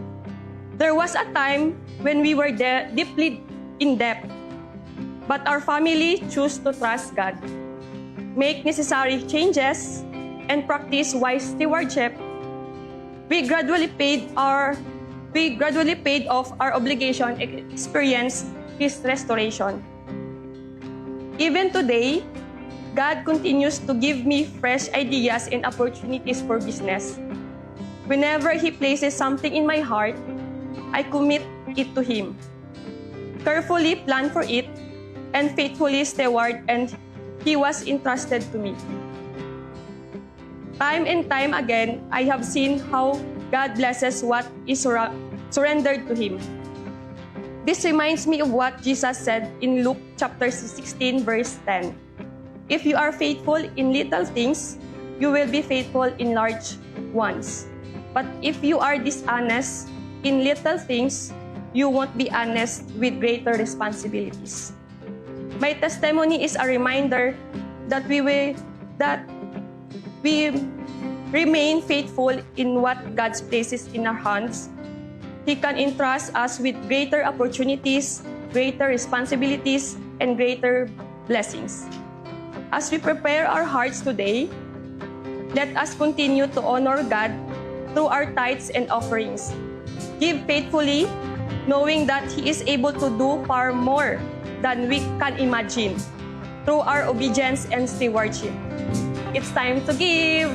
There was a time when we were deeply in debt, but our family chose to trust God, make necessary changes, and practice wise stewardship. We gradually paid off our obligation and experienced His restoration. Even today, God continues to give me fresh ideas and opportunities for business. Whenever He places something in my heart, I commit it to Him, carefully plan for it, and faithfully steward, and He was entrusted to me. Time and time again, I have seen how God blesses what is surrendered to Him. This reminds me of what Jesus said in Luke chapter 16, verse 10. If you are faithful in little things, you will be faithful in large ones. But if you are dishonest in little things, you won't be honest with greater responsibilities. My testimony is a reminder that we remain faithful in what God places in our hands, He can entrust us with greater opportunities, greater responsibilities, and greater blessings. As we prepare our hearts today, let us continue to honor God through our tithes and offerings. Give faithfully, knowing that He is able to do far more than we can imagine through our obedience and stewardship. It's time to give!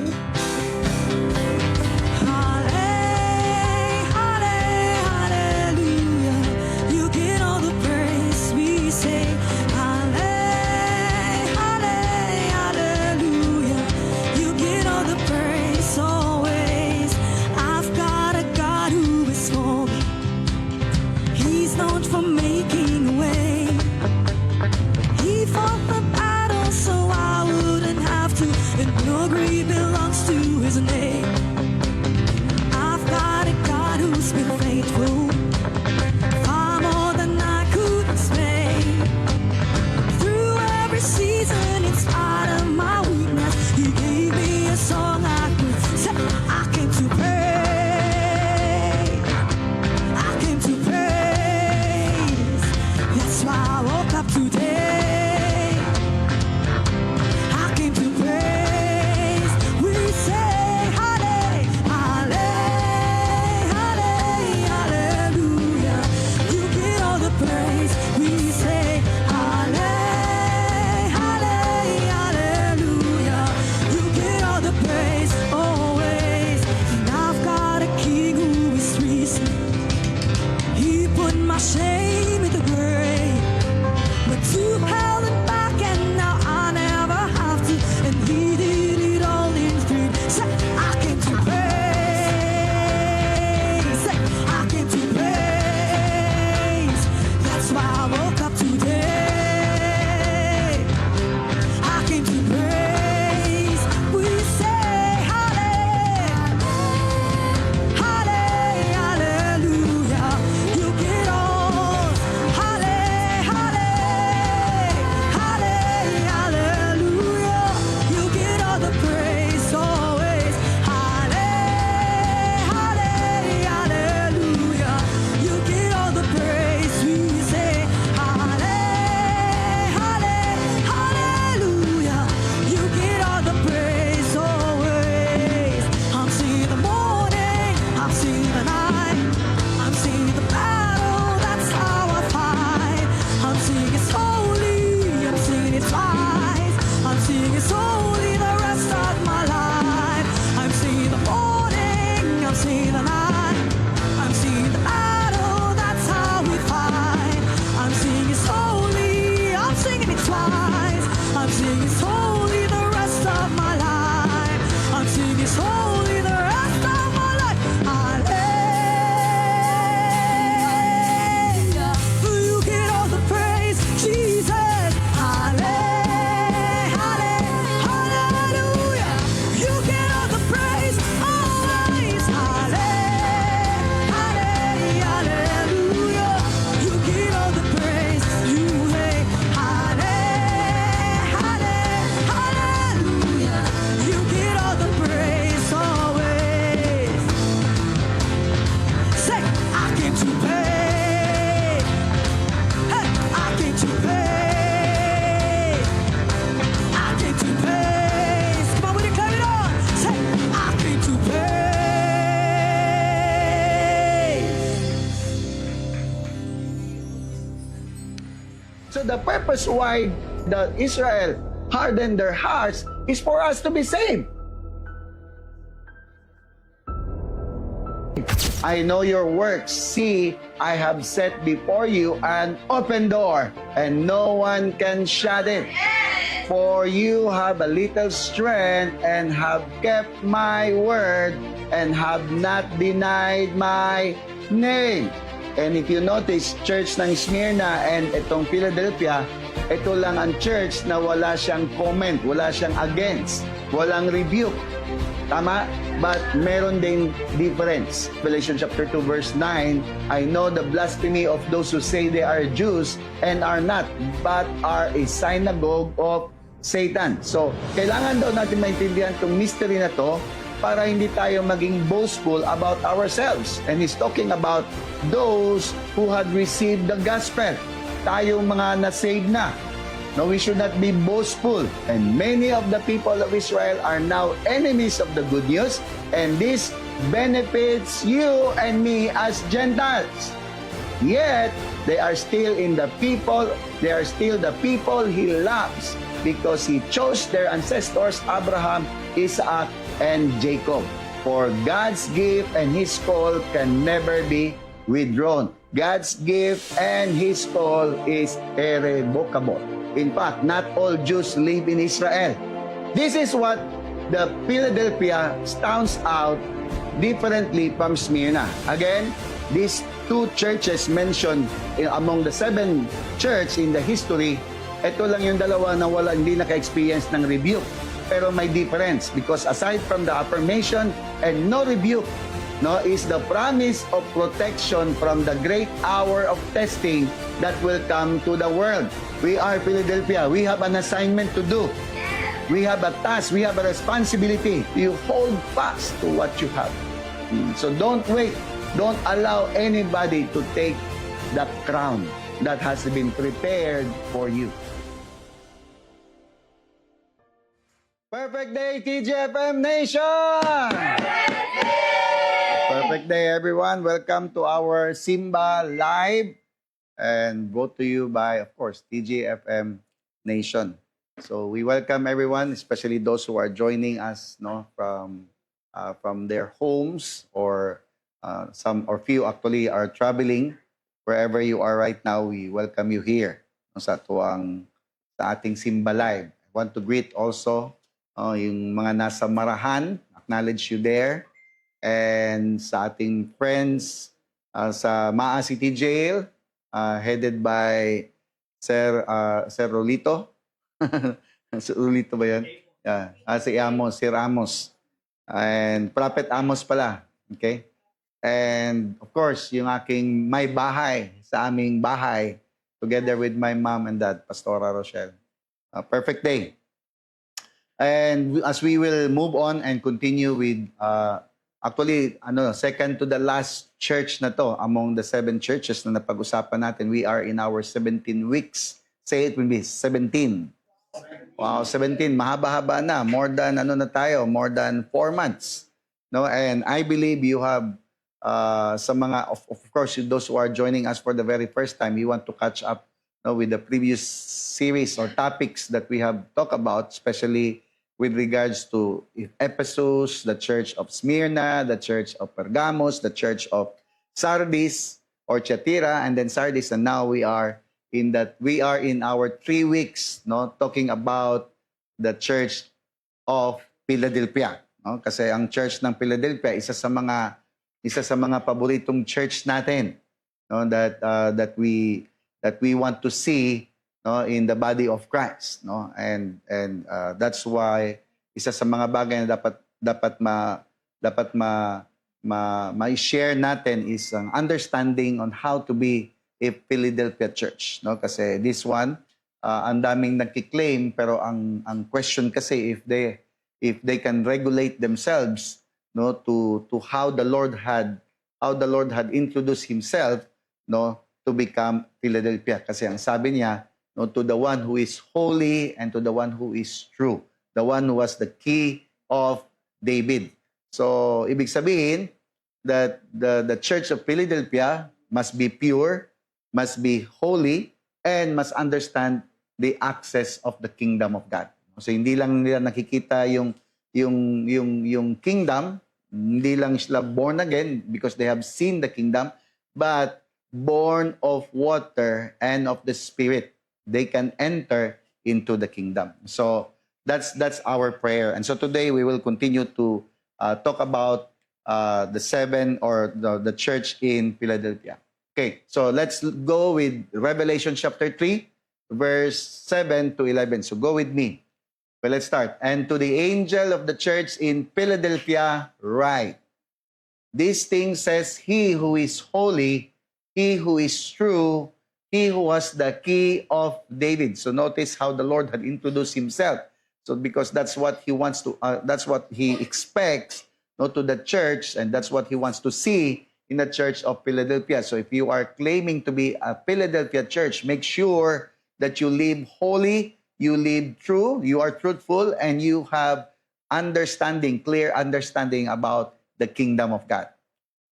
So the purpose why the Israel hardened their hearts is for us to be saved. I know your works. See, I have set before you an open door, and no one can shut it. For you have a little strength, and have kept my word, and have not denied my name. And if you notice, church ng Smyrna and itong Philadelphia, ito lang ang church na wala siyang comment, wala siyang against, walang rebuke. Tama? But meron ding difference. Revelation chapter 2 verse 9, I know the blasphemy of those who say they are Jews and are not, but are a synagogue of Satan. So, kailangan daw natin maintindihan itong mystery na to, para hindi tayo maging boastful about ourselves. And he's talking about those who had received the gospel. Tayong mga na-saved na. No, we should not be boastful. And many of the people of Israel are now enemies of the good news. And this benefits you and me as Gentiles. Yet, they are still the people he loves because he chose their ancestors, Abraham, Isaac, and Jacob. For God's gift and his call can never be withdrawn. God's gift and his call is irrevocable. In fact, not all Jews live in Israel. This is what the Philadelphia stands out differently from Smyrna. Again, these two churches mentioned among the 7 churches in the history, ito lang yung dalawa na hindi naka-experience ng rebuke. Pero may difference because aside from the affirmation and no rebuke, is the promise of protection from the great hour of testing that will come to the world. We are Philadelphia. We have an assignment to do. We have a task. We have a responsibility. You hold fast to what you have. So don't wait. Don't allow anybody to take that crown that has been prepared for you. Perfect day, TGFM Nation! Perfect day, everyone. Welcome to our Simba Live. And brought to you by, of course, TGFM Nation. So we welcome everyone, especially those who are joining us from their homes or some or few actually are traveling. Wherever you are right now, we welcome you here sa ating Simba Live. I want to greet also yung mga nasa Marahan, acknowledge you there. And sa ating friends sa Maa City Jail, headed by Sir Rolito. Sir Rolito ba yan? Yeah. Si Amos, Sir Amos. And Prophet Amos pala. Okay? And of course, yung aking may bahay sa aming bahay together with my mom and dad, Pastora Rochelle. Perfect day. And as we will move on and continue with second to the last church na to among the 7 churches na napag-usapan natin, we are in our 17 weeks. Say it will be 17. Wow, 17. Mahaba-haba na. More than more than 4 months. No, and I believe you have sa mga of course those who are joining us for the very first time, you want to catch up with the previous series or topics that we have talked about, especially with regards to Ephesus, the church of Smyrna, the church of Pergamos, the church of Sardis or Thyatira, and then Sardis, and now we are in our 3 weeks talking about the church of Philadelphia. No? Kasi ang church ng Philadelphia isa sa mga paboritong church natin, that we want to see in the body of Christ, and that's why isa sa mga bagay na dapat ma-share natin is ang understanding on how to be a Philadelphia church, kasi this one ang daming nagki-claim, pero ang question kasi if they can regulate themselves to how the Lord had introduced himself to become Philadelphia, kasi ang sabi niya to the one who is holy and to the one who is true, the one who was the key of David. So ibig sabihin that the church of Philadelphia must be pure, must be holy, and must understand the access of the kingdom of God. So hindi lang nila nakikita yung kingdom, hindi lang sila born again because they have seen the kingdom, but born of water and of the Spirit. They can enter into the kingdom. So that's our prayer. And so today we will continue to talk about the 7 or the church in Philadelphia. Okay, so let's go with Revelation chapter 3, verse 7 to 11. So go with me. Well, let's start. And to the angel of the church in Philadelphia write, this thing says he who is holy, he who is true, he who was the key of David. So notice how the Lord had introduced himself. So because that's what he wants to, that's what he expects no, to the church, and that's what he wants to see in the church of Philadelphia. So if you are claiming to be a Philadelphia church, make sure that you live holy, you live true, you are truthful, and you have understanding, clear understanding about the kingdom of God.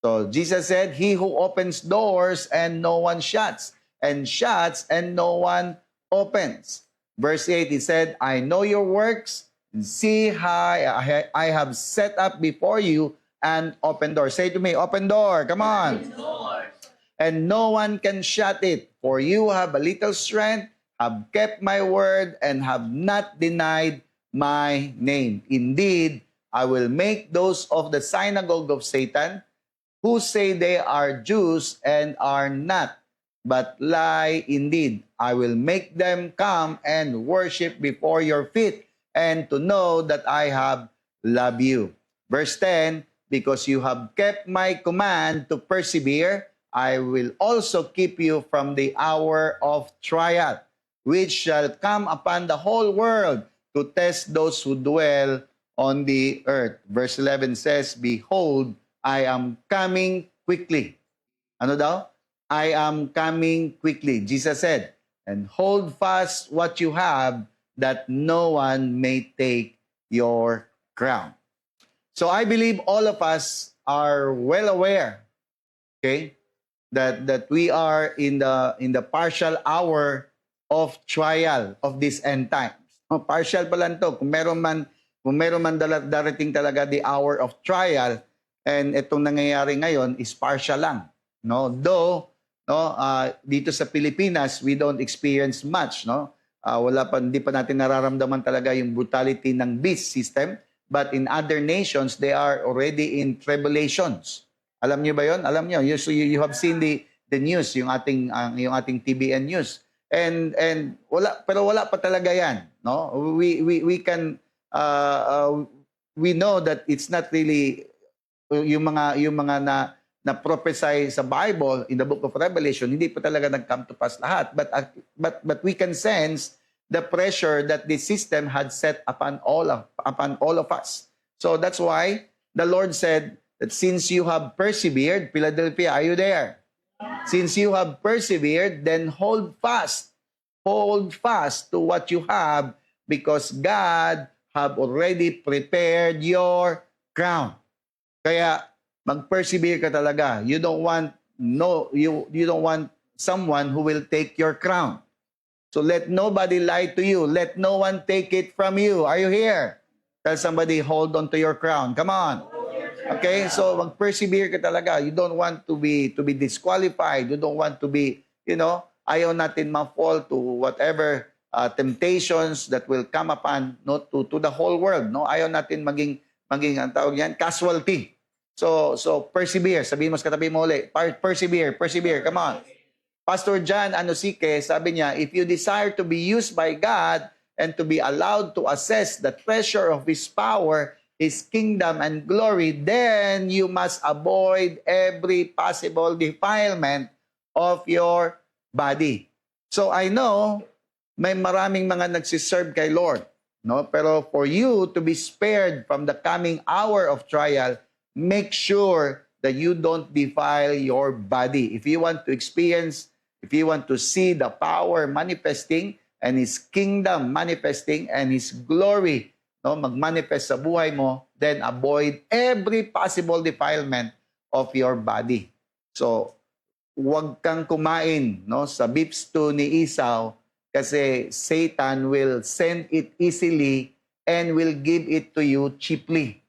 So Jesus said, he who opens doors and no one shuts, and shuts and no one opens. Verse 8, he said, I know your works, and see how I have set up before you an open door. Say to me, open door, come on. Open door. And no one can shut it, for you have a little strength, have kept my word, and have not denied my name. Indeed, I will make those of the synagogue of Satan, who say they are Jews and are not, but lie indeed. I will make them come and worship before your feet, and to know that I have loved you. Verse 10, because you have kept my command to persevere, I will also keep you from the hour of trial, which shall come upon the whole world to test those who dwell on the earth. Verse 11 says, behold, I am coming quickly. Ano daw? I am coming quickly. Jesus said, and hold fast what you have, that no one may take your crown. So I believe all of us are well aware, okay, that we are in the partial hour of trial of this end times. Partial pa lang to. Kung meron man darating talaga the hour of trial, and itong nangyayari ngayon is partial lang. No, though dito sa Pilipinas we don't experience much, no. Hindi pa natin nararamdaman talaga yung brutality ng beast system, but in other nations they are already in tribulations. Alam niyo ba 'yon? Alam niyo, you have seen the news, yung ating TBN news. And wala pa talaga 'yan, no. We can we know that it's not really yung mga na prophesy sa Bible in the book of Revelation, hindi pa talaga nag-come to pass lahat, but we can sense the pressure that the system had set upon all of us. So that's why the Lord said that since you have persevered, Philadelphia, are you there? Since you have persevered, then hold fast to what you have, because God have already prepared your crown. Kaya mag-persevere ka talaga. You don't want someone who will take your crown. So let nobody lie to you. Let no one take it from you. Are you here? Tell somebody, hold on to your crown. Come on. Okay? So mag-persevere ka talaga. You don't want to be disqualified. You don't want to be, ayaw natin ma-fall to whatever temptations that will come upon, no, to the whole world, no. Ayaw natin maging ang tawag yan, casualty. So persevere. Sabihin mo sa katabi mo ulit, persevere, come on. Pastor John Anosike, sabi niya, if you desire to be used by God and to be allowed to assess the treasure of His power, His kingdom and glory, then you must avoid every possible defilement of your body. So I know may maraming mga nagsiserve kay Lord, no? Pero for you to be spared from the coming hour of trial, make sure that you don't defile your body. If you want to see the power manifesting and His kingdom manifesting and His glory, no, mag-manifest sa buhay mo, then avoid every possible defilement of your body. So, huwag kang kumain, no, sa beef stew ni Esau, kasi Satan will send it easily and will give it to you cheaply.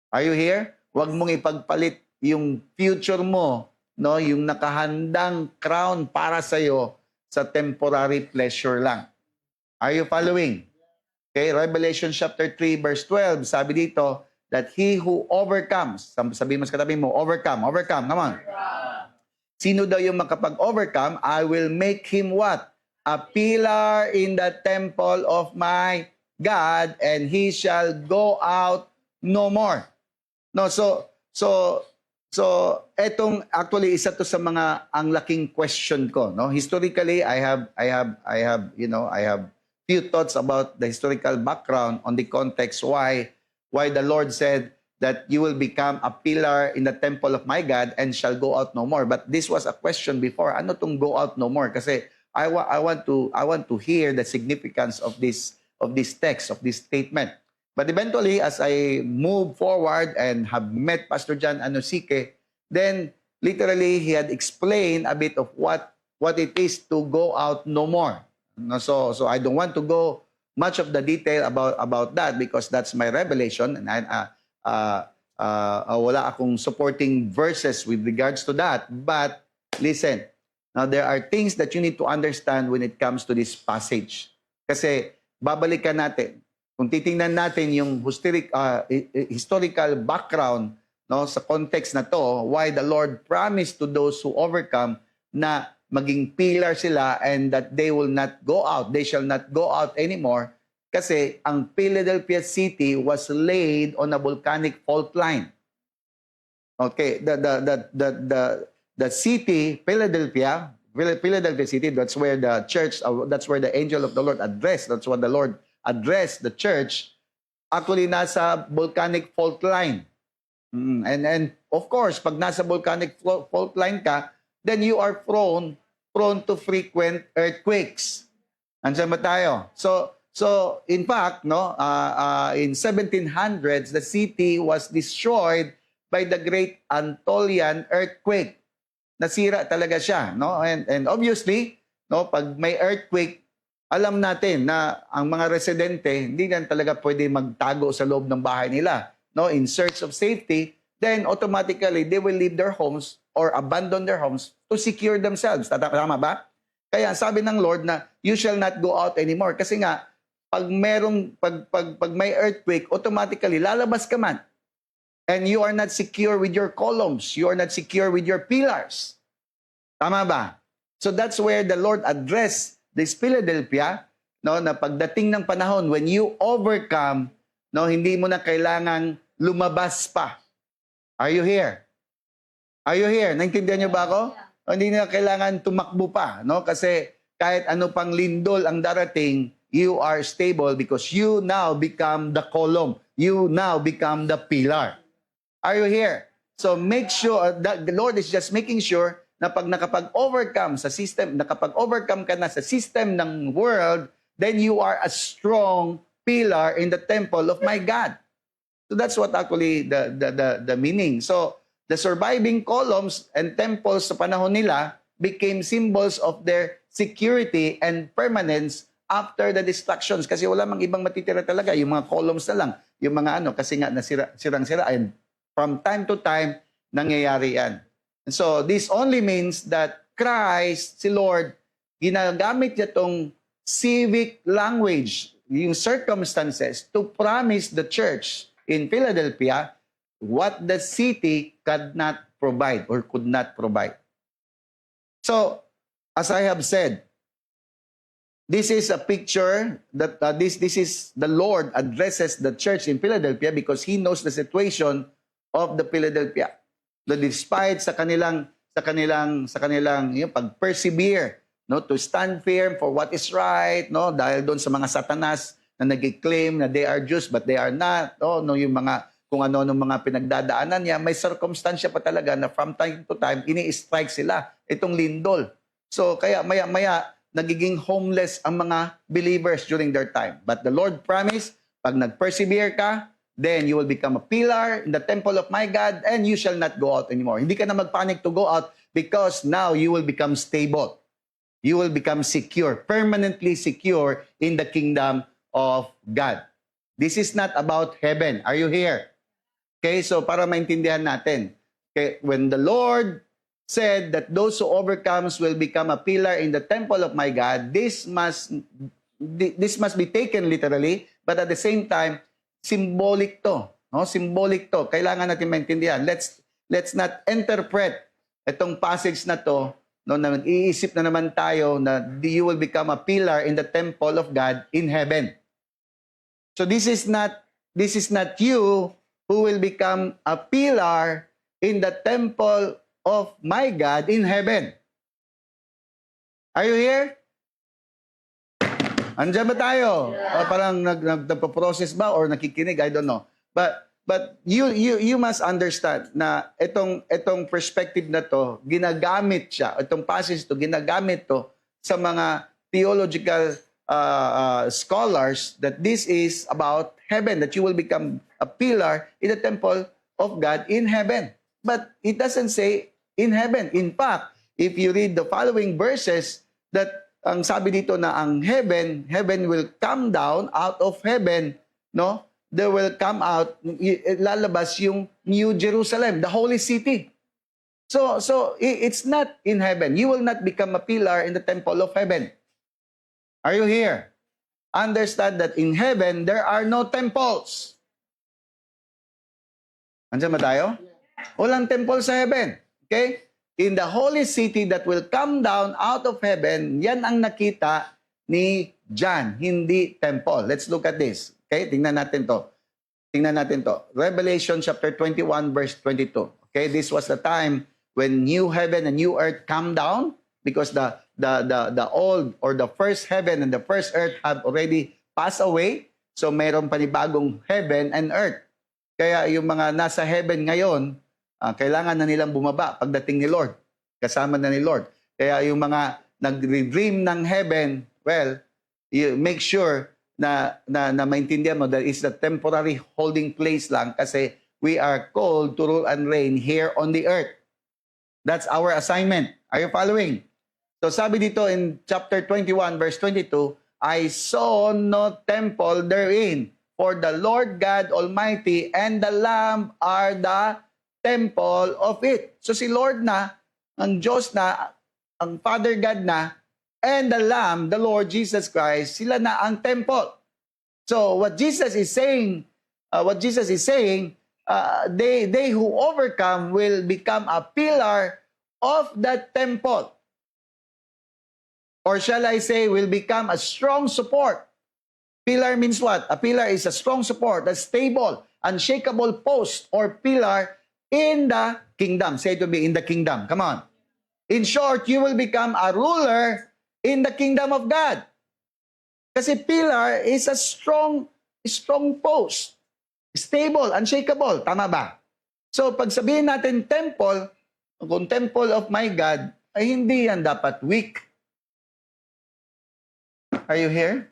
Are you here? Huwag mong ipagpalit yung future mo, no, yung nakahandang crown para sa iyo sa temporary pleasure lang. Are you following? Okay, Revelation chapter 3 verse 12, sabi dito that he who overcomes, sabi mo sa katabi mo, overcome, come on. Sino daw yung makapag-overcome? I will make him what? A pillar in the temple of my God, and he shall go out no more. No, so etong actually isa to sa mga ang laking question ko, no? Historically, I have few thoughts about the historical background on the context why the Lord said that you will become a pillar in the temple of my God and shall go out no more. But this was a question before. Ano tong go out no more? Kasi I want to hear the significance of this text, of this statement. But eventually, as I move forward and have met Pastor John Anosike, then literally he had explained a bit of what it is to go out no more. No, so I don't want to go much of the detail about that because that's my revelation, and wala akong supporting verses with regards to that. But listen, now there are things that you need to understand when it comes to this passage. Kasi babalikan natin, kung titingnan natin yung historical background, no, sa context na to, why the Lord promised to those who overcome na maging pillar sila and that they will not go out, they shall not go out anymore. Kasi ang Philadelphia city was laid on a volcanic fault line. Okay, the city, Philadelphia city, that's where the church, that's where the angel of the Lord addressed, that's what the Lord addressed the church, actually nasa volcanic fault line. And of course, pag nasa volcanic fault line ka, then you are prone to frequent earthquakes. Andiyan ba tayo? So in fact, no, in 1700s, the city was destroyed by the Great Antolian earthquake. Nasira talaga siya, no? And obviously, no, pag may earthquake, alam natin na ang mga residente hindi na talaga pwede magtago sa loob ng bahay nila, no? In search of safety, then automatically they will leave their homes or abandon their homes to secure themselves. Tama ba? Kaya sabi ng Lord na you shall not go out anymore kasi nga pag may earthquake, automatically lalabas ka man. And you are not secure with your columns. You are not secure with your pillars. Tama ba? So that's where the Lord addressed this Philadelphia, no, na pagdating ng panahon when you overcome, no, hindi mo na kailangang lumabas pa. Are you here? Are you here? Naintindihan niyo ba ako? O, hindi na kailangan tumakbo pa, no? Kasi kahit ano pang lindol ang darating, you are stable because you now become the column. You now become the pillar. Are you here? So make sure that the Lord is just making sure na pag nakapag-overcome sa system, nakapag-overcome ka na sa system ng world, then you are a strong pillar in the temple of my God. So that's what actually the meaning. So the surviving columns and temples sa panahon nila became symbols of their security and permanence after the destructions. Kasi wala mang ibang matitira talaga. Yung mga columns na lang. Yung mga ano, kasi nga sirang-sira. And from time to time, nangyayari yan. And so this only means that Christ, si Lord, ginagamit niya tong civic language, yung circumstances, to promise the church in Philadelphia what the city could not provide or could not provide. So, as I have said, this is a picture that this is the Lord addresses the church in Philadelphia because He knows the situation of the Philadelphia. That despite sa kanilang yung pag-persevere, no, to stand firm for what is right, no, dahil doon sa mga satanas na nag-claim na they are Jews but they are not, no, yung mga kung ano ng mga pinagdadaanan niya, may circumstansya pa talaga na from time to time ini-strike sila itong lindol. So kaya maya-maya nagiging homeless ang mga believers during their time. But the Lord promised, pag nag-persevere ka, then you will become a pillar in the temple of my God and you shall not go out anymore. Hindi ka na magpanic to go out because now you will become stable. You will become secure, permanently secure in the kingdom of God. This is not about heaven. Are you here? Okay, so para maintindihan natin, okay, when the Lord said that those who overcomes will become a pillar in the temple of my God, this must be taken literally, but at the same time, symbolic to. No? Symbolic to. Kailangan natin maintindihan. Let's not interpret itong passage na to, no, na mag-iisip na naman tayo na you will become a pillar in the temple of God in heaven. So this is not you who will become a pillar in the temple of my God in heaven. Are you here? Andiyan ba tayo? O parang nagpa-process ba or nakikinig? I don't know. But But you must understand na itong perspective na to, ginagamit siya, itong passage to, ginagamit to sa mga theological scholars that this is about heaven, that you will become a pillar in the temple of God in heaven. But it doesn't say in heaven. In fact, if you read the following verses, that ang sabi dito na ang heaven will come down out of heaven, no? There will come out, lalabas yung New Jerusalem, the holy city. So it's not in heaven. You will not become a pillar in the temple of heaven. Are you here? Understand that in heaven, there are no temples. Andiyan ba tayo? Walang temple sa heaven. Okay? In the holy city that will come down out of heaven, yan ang nakita ni John, hindi temple. Let's look at this. Okay? Tingnan natin to. Revelation chapter 21 verse 22. Okay? This was the time when new heaven and new earth come down because the old or the first heaven and the first earth have already passed away. So mayroon panibagong heaven and earth. Kaya yung mga nasa heaven ngayon, kailangan na nilang bumaba pagdating ni Lord. Kasama na ni Lord. Kaya yung mga nag-dream ng heaven, well, you make sure na maintindihan mo that it's a temporary holding place lang kasi we are called to rule and reign here on the earth. That's our assignment. Are you following? So sabi dito in chapter 21 verse 22, I saw no temple therein, for the Lord God Almighty and the Lamb are the temple of it. So si Lord na, ang Diyos na, ang Father God na, and the Lamb, the Lord Jesus Christ, sila na ang temple. So what Jesus is saying, they who overcome will become a pillar of that temple. Or shall I say, will become a strong support. Pillar means what? A pillar is a strong support, a stable, unshakable post or pillar in the kingdom. Say to me, in the kingdom. Come on. In short, you will become a ruler in the kingdom of God. Kasi pillar is a strong post. Stable, unshakable. Tama ba? So, pag sabihin natin temple, kung temple of my God, ay hindi yan dapat weak. Are you here?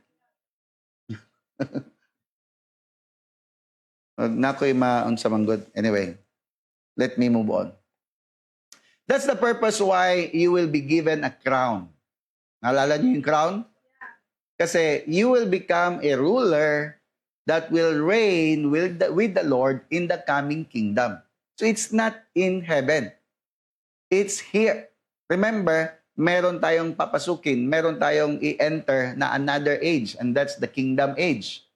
Nakoy maunsa manggod. Anyway, let me move on. That's the purpose why you will be given a crown. Naalala niyo yung crown? Kasi you will become a ruler that will reign with the Lord in the coming kingdom. So it's not in heaven. It's here. Remember, meron tayong papasukin, meron tayong i-enter na another age, and that's the kingdom age.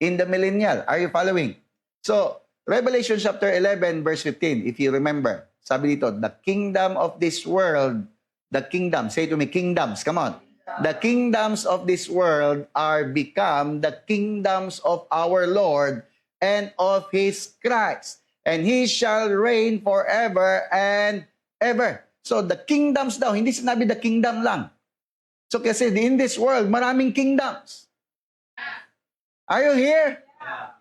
In the millennial. Are you following? So, Revelation chapter 11, verse 15, if you remember, sabi dito, the kingdom of this world, the kingdom, say to me, kingdoms, come on. The kingdoms of this world are become the kingdoms of our Lord and of His Christ. And He shall reign forever and ever. So the kingdoms daw, hindi sinabi the kingdom lang. So kasi in this world, maraming kingdoms. Are you here?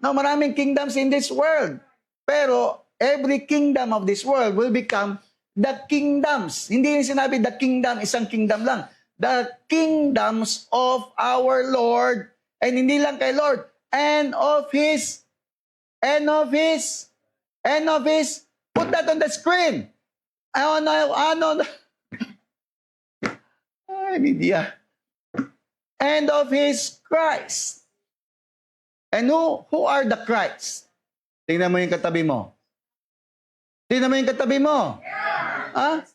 No, maraming kingdoms in this world. Pero every kingdom of this world will become the kingdoms. Hindi sinabi the kingdom, isang kingdom lang. The kingdoms of our Lord, and hindi lang kay Lord, and of His, put that on the screen. Ay, media. And of His Christ. And who are the Christ? Tingnan mo yung katabi mo. Tingnan mo yung katabi mo. Huh?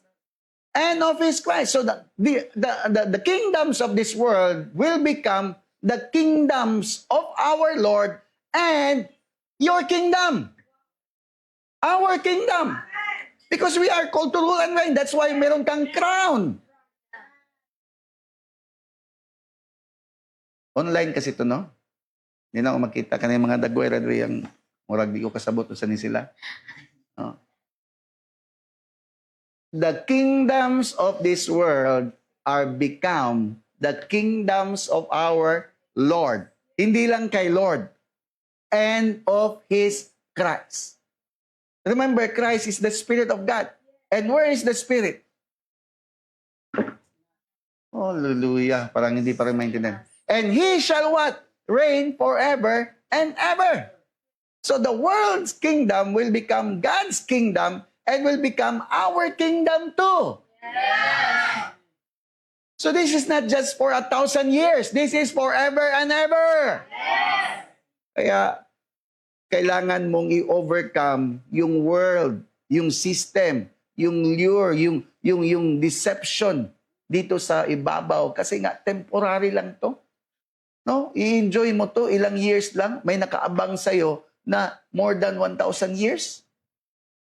And of His Christ. So the kingdoms of this world will become the kingdoms of our Lord and your kingdom. Our kingdom. Because we are called to rule and reign. That's why meron kang crown. Online kasi ito, no? Hindi na ako makita. Kanina mga dagway, radri, ang murag di ko kasabot sa ni sila. No? The kingdoms of this world are become the kingdoms of our Lord. Hindi lang kay Lord. And of His Christ. Remember, Christ is the Spirit of God. And where is the Spirit? Hallelujah. Parang hindi pa rin maintindihan. And He shall what? Reign forever and ever. So the world's kingdom will become God's kingdom and will become our kingdom too. So this is not just for 1,000 years. This is forever and ever. Kaya, kailangan mong i-overcome yung world, yung system, yung lure, yung deception dito sa ibabaw. Kasi nga, temporary lang to. No? I-enjoy mo to, ilang years lang, may nakaabang sa'yo na more than 1,000 years.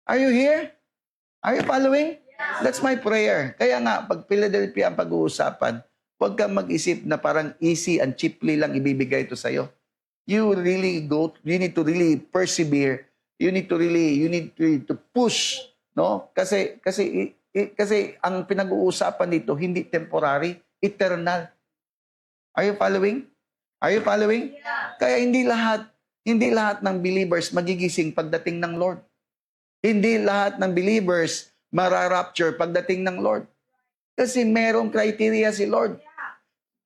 Are you here? Are you following? That's my prayer. Kaya nga, pag Philadelphia ang pag-uusapan, huwag kang mag-isip na parang easy and cheaply lang ibibigay ito sa'yo. You need to really persevere. You need to push, no? Kasi ang pinag-uusapan dito hindi temporary, eternal. Are you following? Are you following? Yeah. Kaya hindi lahat ng believers magigising pagdating ng Lord. Hindi lahat ng believers mararapture pagdating ng Lord. Kasi merong criteria si Lord.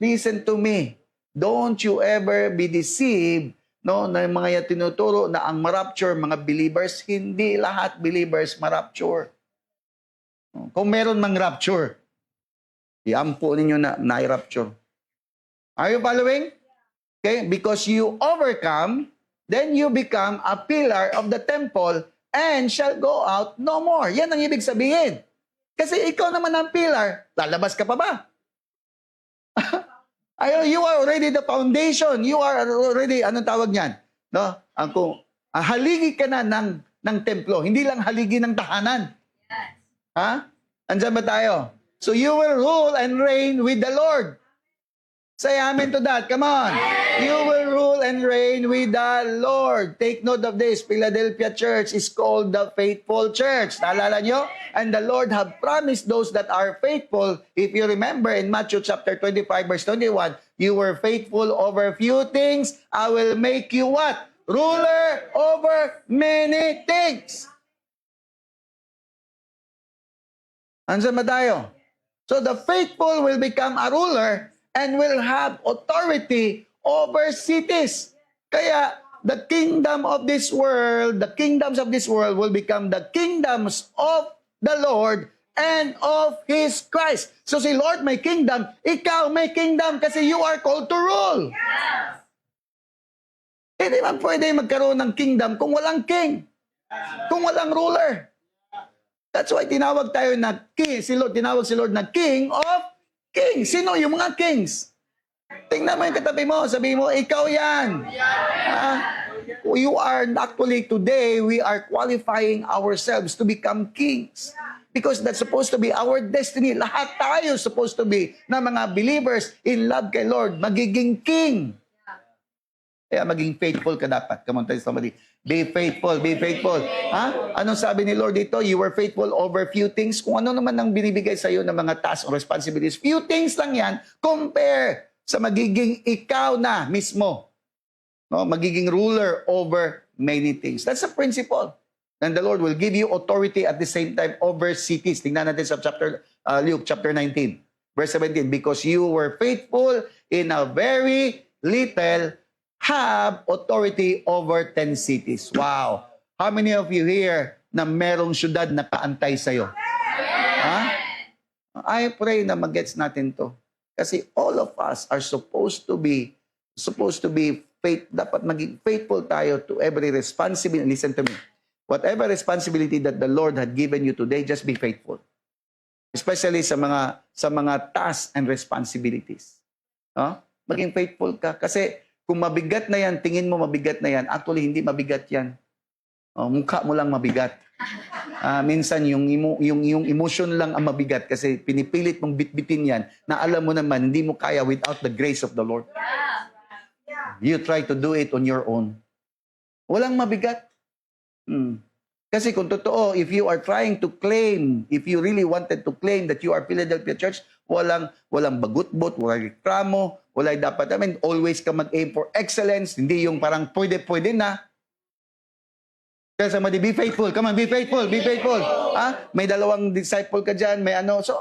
Listen to me. Don't you ever be deceived, no, na mga tinuturo na ang marapture mga believers, hindi lahat believers marapture. Kung meron mang rapture, iampo ninyo na na-rapture. Are you following? Okay? Because you overcome, then you become a pillar of the temple and shall go out no more. Yan ang ibig sabihin. Kasi ikaw naman ang pillar, lalabas ka pa ba? You are already the foundation. You are already, anong tawag niyan? No? Haligi ka na ng templo. Hindi lang haligi ng tahanan. Yes. Ha? Andyan ba tayo? So you will rule and reign with the Lord. Say amen to that. Come on. You will rule and reign with the Lord. Take note of this. Philadelphia Church is called the faithful church. Naalala nyo? And the Lord have promised those that are faithful. If you remember in Matthew chapter 25 verse 21, you were faithful over few things. I will make you what? Ruler over many things. Andiyan ba tayo? So the faithful will become a ruler and will have authority over cities. Kaya, the kingdom of this world, the kingdoms of this world will become the kingdoms of the Lord and of His Christ. So si Lord may kingdom, ikaw may kingdom kasi you are called to rule. Yes. Hindi man pwede magkaroon ng kingdom kung walang king, kung walang ruler. That's why tinawag tayo na king. Tinawag si Lord na King of Kings. Sino yung mga kings? Tingnan mo yung katabi mo. Sabi mo, ikaw yan. You are actually today, we are qualifying ourselves to become kings. Because that's supposed to be our destiny. Lahat tayo supposed to be na mga believers in love kay Lord. Magiging king. Kaya maging faithful ka dapat. Come on, tell somebody. Be faithful, be faithful. Ha? Anong sabi ni Lord dito? You were faithful over few things. Kung ano naman ang binibigay sa iyo ng mga tasks or responsibilities, few things lang yan, compare sa magiging ikaw na mismo. No? Magiging ruler over many things. That's a principle. And the Lord will give you authority at the same time over cities. Tingnan natin sa Luke chapter 19, verse 17. Because you were faithful in a very little, have authority over 10 cities. Wow. How many of you here na merong syudad na kaantay sa'yo? Ha? I pray na mag-gets natin to. Kasi all of us are supposed to be dapat maging faithful tayo to every responsibility. Listen to me. Whatever responsibility that the Lord had given you today, just be faithful. Especially sa mga tasks and responsibilities. No? Maging faithful ka. Kasi kung mabigat na yan, tingin mo mabigat na yan, actually hindi mabigat yan. Mukha mo lang mabigat. Minsan yung emotion lang ang mabigat kasi pinipilit mong bitbitin yan na alam mo naman hindi mo kaya without the grace of the Lord. You try to do it on your own. Walang mabigat. Kasi kung totoo, if you are trying to claim, if you really wanted to claim that you are Philadelphia Church, walang bagut-but, walang reklamo, dapat, always ka mag-aim for excellence, hindi yung parang pwede na. Tell somebody, be faithful. Come on, be faithful, be faithful. Ha? May dalawang disciple ka dyan, may ano. So,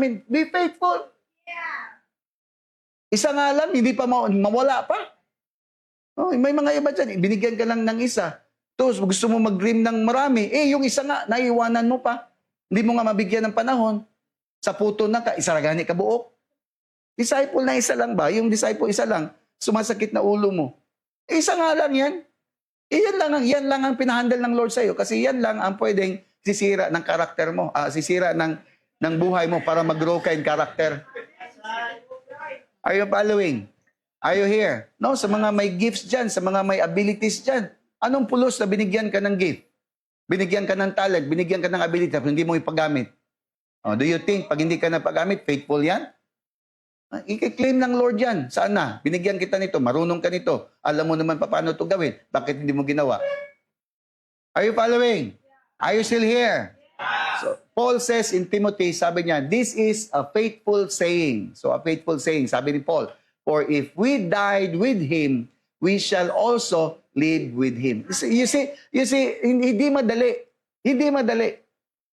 be faithful. Isa nga lang, hindi pa mawala pa. Oh, may mga iba dyan, binigyan ka lang ng isa. Tapos gusto mo mag-dream ng marami. Yung isa nga, naiwanan mo pa. Hindi mo nga mabigyan ng panahon. Sa puto na ka, isaragani ka buok. Disciple na isa lang ba? Yung disciple isa lang, sumasakit na ulo mo. Isa nga lang yan. Yan lang ang pinahandle ng Lord sa'yo. Kasi yan lang ang pwedeng sisira ng karakter mo. Sisira ng buhay mo para mag-grow ka in character. Are you following? Are you here? No, sa mga may gifts dyan, sa mga may abilities dyan. Anong pulos na binigyan ka ng gift? Binigyan ka ng talent, binigyan ka ng ability, pero hindi mo ipagamit. Do you think, pag hindi ka napagamit, faithful yan? I-claim ng Lord yan. Saan na? Binigyan kita nito, marunong ka nito. Alam mo naman paano ito gawin. Bakit hindi mo ginawa? Are you following? Are you still here? So, Paul says in Timothy, sabi niya, this is a faithful saying. So, a faithful saying, sabi ni Paul, for if we died with Him, we shall also live with Him. You see, hindi madali. Hindi madali.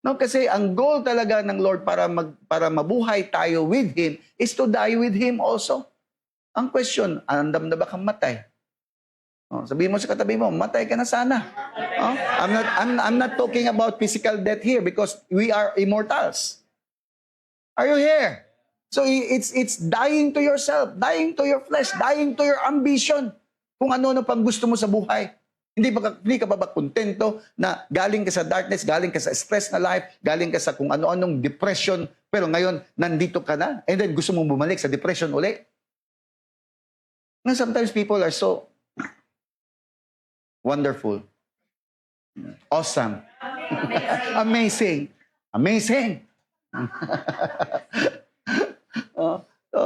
No, kasi ang goal talaga ng Lord para mabuhay tayo with Him is to die with Him also. Ang question, andam na ba kang matay? Sabihin mo sa katabi mo, matay ka na sana. I'm not talking about physical death here because we are immortals. Are you here? So it's dying to yourself, dying to your flesh, dying to your ambition. Kung ano pang gusto mo sa buhay. Hindi ka ba kontento na galing ka sa darkness, galing ka sa stress na life, galing ka sa kung ano-anong depression, pero ngayon, nandito ka na, and then gusto mong bumalik sa depression uli? And sometimes people are so wonderful, awesome, amazing, amazing.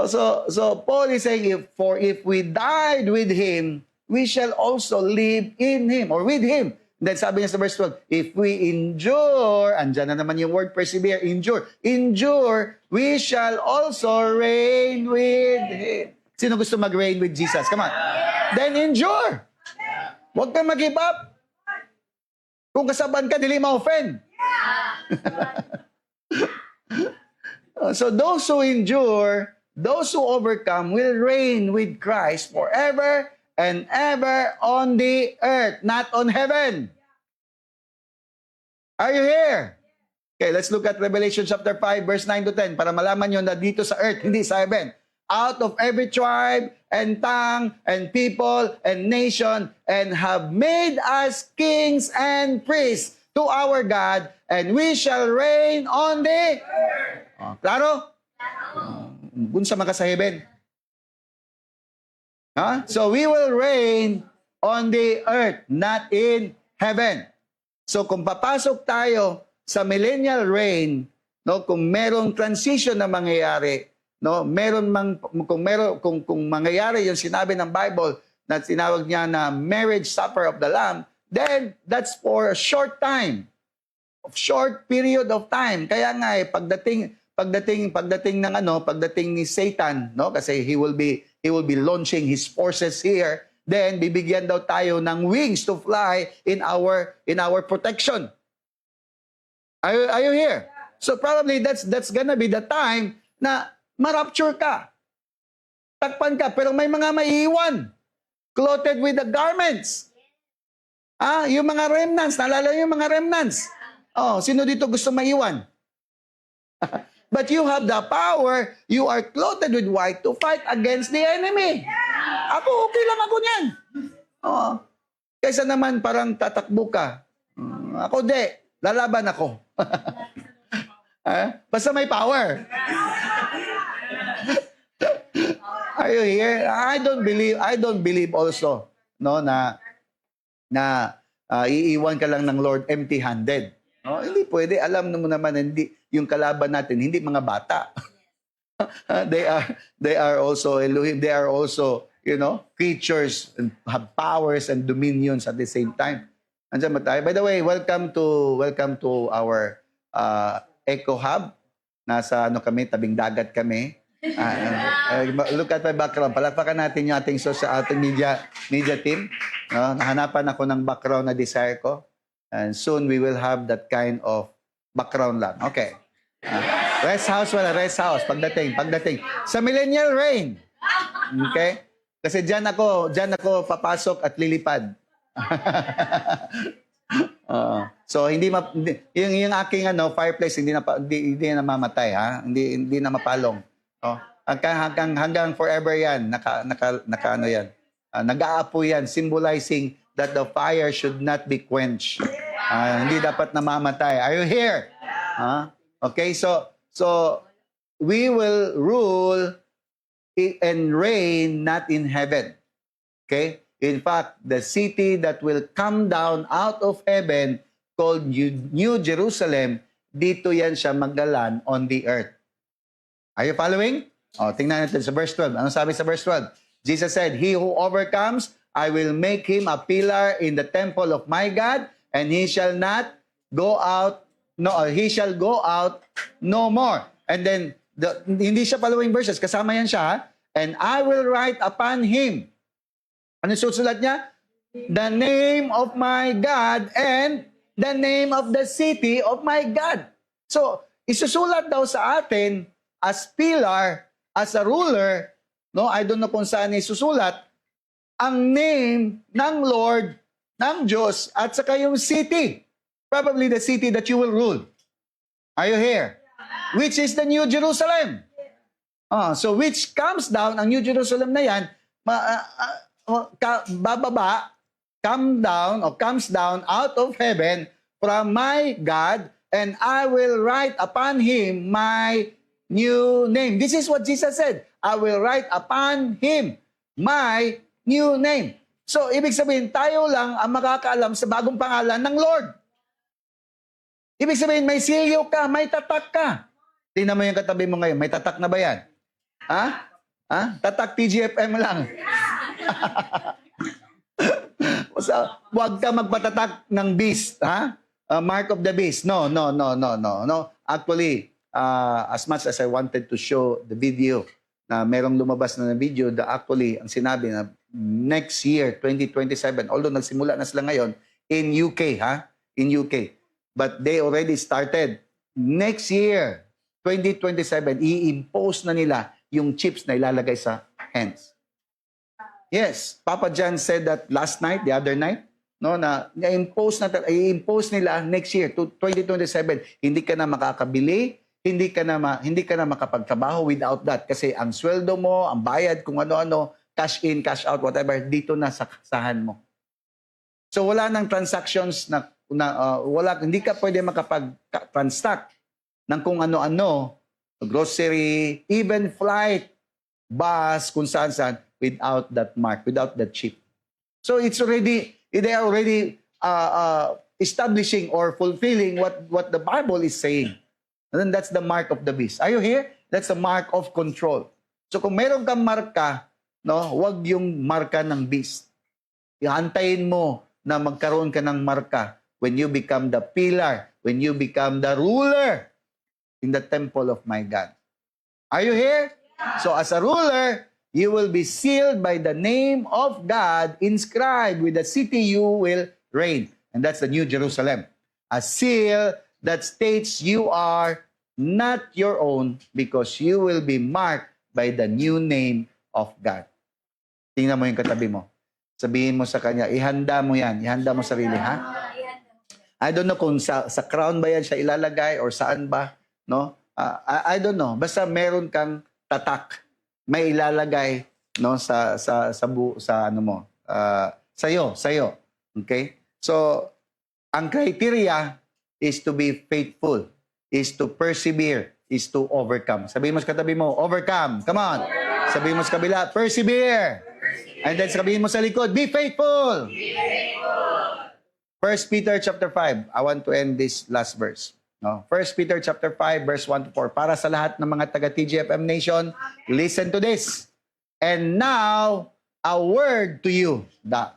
So Paul is saying, if we died with Him, we shall also live in Him or with Him. Then sabi niya sa verse 12, if we endure, andyan na naman yung word persevere, endure, we shall also reign with Him. Sino gusto mag-reign with Jesus? Come on. Then endure. Huwag kang mag-give up. Kung kasaban ka, dili ma-offend. So those who endure, those who overcome will reign with Christ forever and ever on the earth, not on heaven. Are you here? Okay, let's look at Revelation chapter 5, verse 9 to 10 para malaman nyo na dito sa earth, hindi sa heaven. Out of every tribe and tongue and people and nation and have made us kings and priests to our God, and we shall reign on the earth. Klaro? Bunsa maka sa heaven. So we will reign on the earth, not in heaven. So kung papasok tayo sa millennial reign, no, kung merong transition na mangyayari, no, kung mangyayari yung sinabi ng Bible na tinawag niya na marriage supper of the Lamb, then that's for a short time, short period of time. Kaya nga pagdating ni Satan, no, kasi he will be launching his forces here, then bibigyan daw tayo ng wings to fly in our protection. Are you here? So probably that's gonna be the time na ma-rapture ka. Takpan ka, pero may mga maiiwan. Clothed with the garments. Yung mga remnants, naalala yung mga remnants. Sino dito gusto maiwan? But you have the power, you are clothed with white to fight against the enemy. Ako, okay lang ako niyan. Kaysa naman parang tatakbo ka. Ako lalaban ako. Basta may power. Are you here? I don't believe also, no, na iiwan ka lang ng Lord empty-handed. No, hindi pwede. Alam mo naman, hindi yung kalaban natin, hindi mga bata. They are also Elohim. They are also, creatures and have powers and dominions at the same time. Andiyan ba tayo? By the way, welcome to our Eco Hub. Nasa kami, tabing dagat kami. Look at my background. Palakpakan natin yung ating media team. Nahanapan ako ng background na desire ko. And soon we will have that kind of background lang. Okay. Rest house wala, rest house. Pagdating. Sa millennial reign. Okay? Kasi dyan ako papasok at lilipad. So yung aking fireplace hindi na mamatay, ha. Hindi na mapalong. Hanggang forever yan. Naka yan. Nag-aapoy yan, symbolizing that the fire should not be quenched. Hindi dapat namamatay. Are you here? Okay, so we will rule and reign not in heaven. Okay? In fact, the city that will come down out of heaven called New Jerusalem, dito yan siya magdalan on the earth. Are you following? Tingnan natin sa verse 12. Ano sabi sa verse 12? Jesus said, "He who overcomes, I will make him a pillar in the temple of my God, and he shall not go out, he shall go out no more." And then, hindi siya following verses, kasama yan siya, ha? "And I will write upon him." Ano susulat niya? "The name of my God and the name of the city of my God." So, isusulat daw sa atin as pillar, as a ruler, I don't know kung saan isusulat, ang name ng Lord, ng Diyos, at saka yung city. Probably the city that you will rule. Are you here? Which is the New Jerusalem. So which comes down, ang New Jerusalem na yan, comes down out of heaven from my God, and I will write upon him my new name. This is what Jesus said. I will write upon him my new name. So, ibig sabihin, tayo lang ang makakaalam sa bagong pangalan ng Lord. Ibig sabihin, may silyo ka, may tatak ka. Tingnan mo yung katabi mo ngayon, may tatak na ba yan? Tatak TGFM lang. Huwag ka magpatatak ng beast, mark of the beast. No. Actually, as much as I wanted to show the video, na merong lumabas na video, actually, ang sinabi na next year, 2027, although nagsimula na sila ngayon, in UK, in UK. But they already started. Next year, 2027, i-impose na nila yung chips na ilalagay sa hands. Yes, Papa John said that the other night, na i-impose nila next year, 2027, hindi ka na makakabili, hindi ka na makapagtrabaho without that. Kasi ang sweldo mo, ang bayad, kung ano-ano, cash in, cash out, whatever, dito na sa kasahan mo. So wala nang transactions hindi ka pwede makapag-transact ng kung ano-ano, grocery, even flight, bus, kung saan-saan, without that mark, without that chip. So they are already establishing or fulfilling what the Bible is saying. And then that's the mark of the beast. Are you here? That's the mark of control. So kung meron kang marka, wag yung marka ng beast. Ihantayin mo na magkaroon ka ng marka when you become the pillar, when you become the ruler in the temple of my God. Are you here? So as a ruler, you will be sealed by the name of God, inscribed with the city you will reign. And that's the New Jerusalem. A seal that states you are not your own because you will be marked by the new name of God. Tingnan mo yung katabi mo. Sabihin mo sa kanya, ihanda mo yan. Ihanda mo sarili, ha? I don't know kung sa crown ba yan siya ilalagay or saan ba. I don't know. Basta meron kang tatak. May ilalagay sa'yo. Okay? So, ang criteria is to be faithful, is to persevere, is to overcome. Sabihin mo sa katabi mo, overcome. Come on. Sabihin mo sa kabila, persevere. And then sabihin mo sa likod, be faithful. Be faithful. 1 Peter chapter 5. I want to end this last verse. 1 Peter chapter 5, verse 1 to 4. Para sa lahat ng mga taga-TGFM Nation, listen to this. And now, a word to you.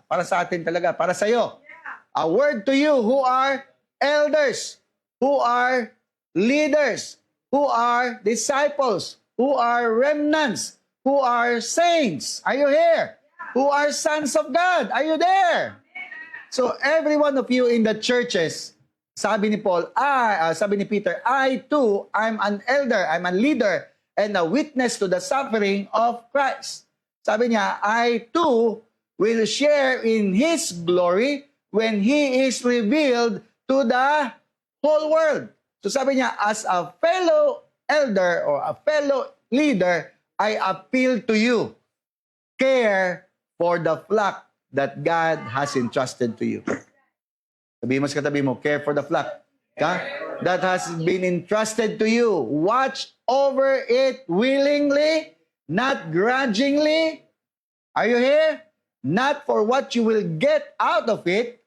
Para sa atin talaga, para sa iyo. A word to you who are elders, who are leaders, who are disciples, who are remnants, who are saints. Are you here? Who are sons of God. Are you there? So every one of you in the churches, sabi ni sabi ni Peter, I too, I'm an elder, I'm a leader, and a witness to the suffering of Christ. Sabi niya, I too will share in His glory when He is revealed to the whole world. So sabi niya, as a fellow elder or a fellow leader, I appeal to you, care for the flock that God has entrusted to you. Sabi mo sa katabi mo, care for the flock that has been entrusted to you. Watch over it willingly, not grudgingly. Are you here? Not for what you will get out of it.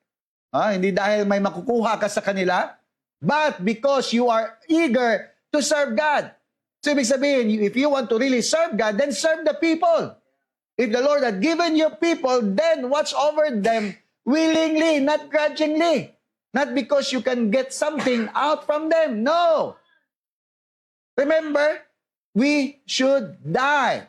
Hindi dahil may makukuha ka sa kanila, but because you are eager to serve God. So ibig sabihin, if you want to really serve God, then serve the people. If the Lord had given you people, then watch over them willingly, not grudgingly. Not because you can get something out from them. No. Remember, we should die,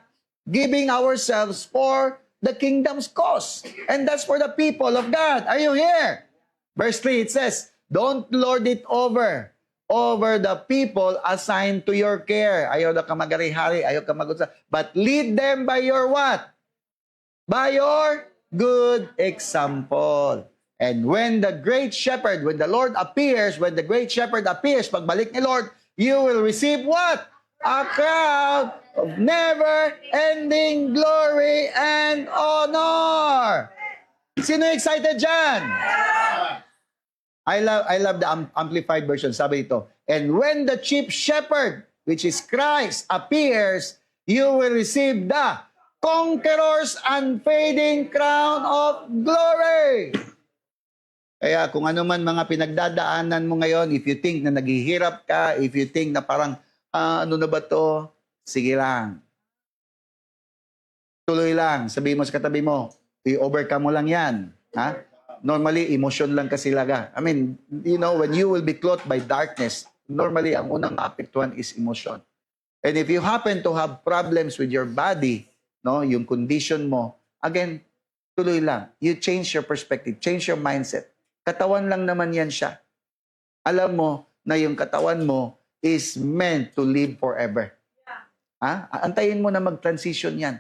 giving ourselves for the kingdom's cause. And that's for the people of God. Are you here? Verse 3, it says, don't lord it over the people assigned to your care. Ayaw na ka magari-hari, ayaw ka mag-usap. But lead them by your what? By your good example. And when the great shepherd, when the Lord appears, when the great shepherd appears, pagbalik ni Lord, you will receive what? A crown of never-ending glory and honor. Sino excited dyan? I love the Amplified Version. Sabi ito, and when the chief shepherd, which is Christ, appears, you will receive the conqueror's unfading crown of glory. Kaya kung ano man mga pinagdadaanan mo ngayon, if you think na naghihirap ka, if you think na parang, ano na ba to? Sige lang. Tuloy lang. Sabihin mo sa katabi mo, i-overcome mo lang yan. Ha? Normally, emotion lang kasi laga. I mean, you know, when you will be clothed by darkness, normally, ang unang maapektuhan is emotion. And if you happen to have problems with your body, no, yung condition mo, again, tuloy lang. You change your perspective, change your mindset. Katawan lang naman yan siya. Alam mo na yung katawan mo is meant to live forever. Ha? Antayin mo na mag-transition yan.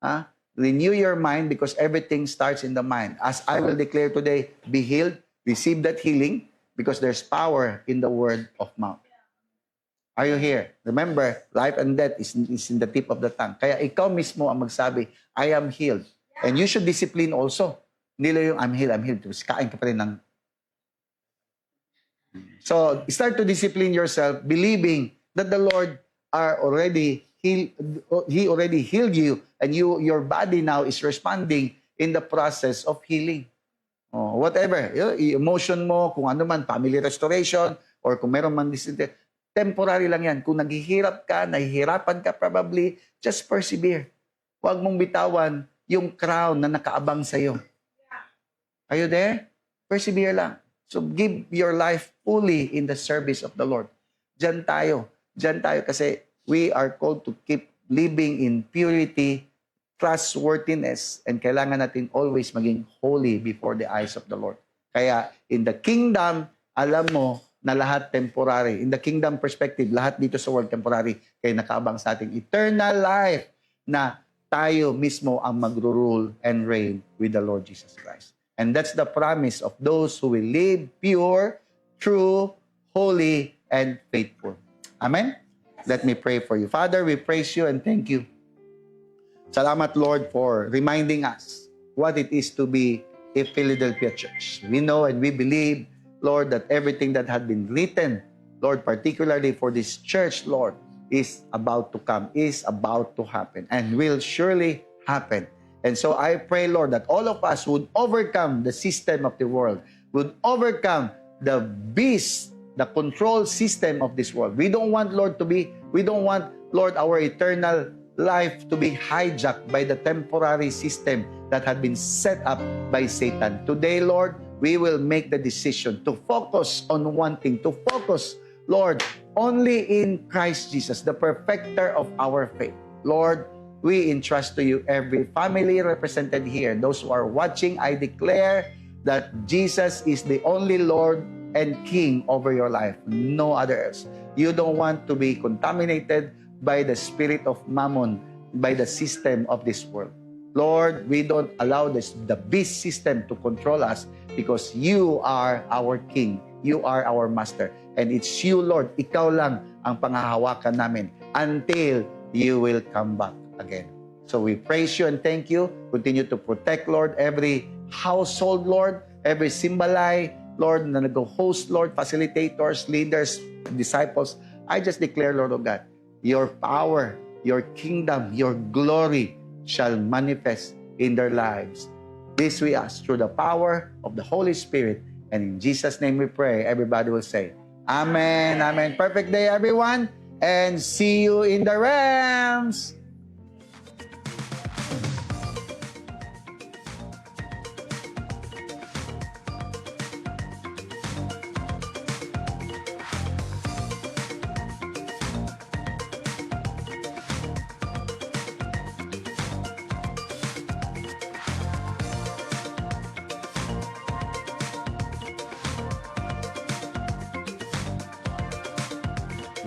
Ha? Renew your mind because everything starts in the mind. As I will declare today, be healed, receive that healing because there's power in the word of mouth. Are you here? Remember, life and death is in the tip of the tongue. Kaya ikaw mismo ang magsabi, I am healed. And you should discipline also. Hindi lang yung I'm healed. Tapos kain ka pa rin ng... So, start to discipline yourself, believing that the Lord are already healed. He already healed you, and your body now is responding in the process of healing. Whatever, emotion mo, kung ano man, family restoration, or kung meron man disinte, temporary lang yan. Kung naghihirap ka, nahihirapan ka probably, just persevere. Huwag mong bitawan yung crown na nakaabang sa'yo. Are you there? Persevere lang. So give your life fully in the service of the Lord. Diyan tayo kasi we are called to keep living in purity, trustworthiness, and kailangan natin always maging holy before the eyes of the Lord. Kaya in the kingdom, alam mo na lahat temporary. In the kingdom perspective, lahat dito sa world temporary. Kaya nakaabang sa ating eternal life na tayo mismo ang magro-rule and reign with the Lord Jesus Christ. And that's the promise of those who will live pure, true, holy, and faithful. Amen? Let me pray for you. Father, we praise you and thank you. Salamat, Lord, for reminding us what it is to be a Philadelphia church. We know and we believe, Lord, that everything that had been written, Lord, particularly for this church, Lord, is about to come, is about to happen, and will surely happen. And so I pray, Lord, that all of us would overcome the system of the world, would overcome the beast, the control system of this world. We don't want, Lord, our eternal life to be hijacked by the temporary system that had been set up by Satan. Today, Lord, we will make the decision to focus on one thing, to focus, Lord, only in Christ Jesus, the perfecter of our faith. Lord, we entrust to you every family represented here. Those who are watching, I declare that Jesus is the only Lord and King over your life, no other else. You don't want to be contaminated by the spirit of mammon, by the system of this world. Lord, we don't allow the beast system to control us because you are our King. You are our Master. And it's you, Lord. Ikaw lang ang panghahawakan namin until you will come back again. So we praise you and thank you. Continue to protect, Lord, every household, Lord, every Simbalay, Lord, na nag-host, Lord, facilitators, leaders, disciples. I just declare, Lord of God, your power, your kingdom, your glory shall manifest in their lives. This we ask through the power of the Holy Spirit. And in Jesus' name we pray. Everybody will say, Amen. Amen. Perfect day, everyone. And see you in the realms.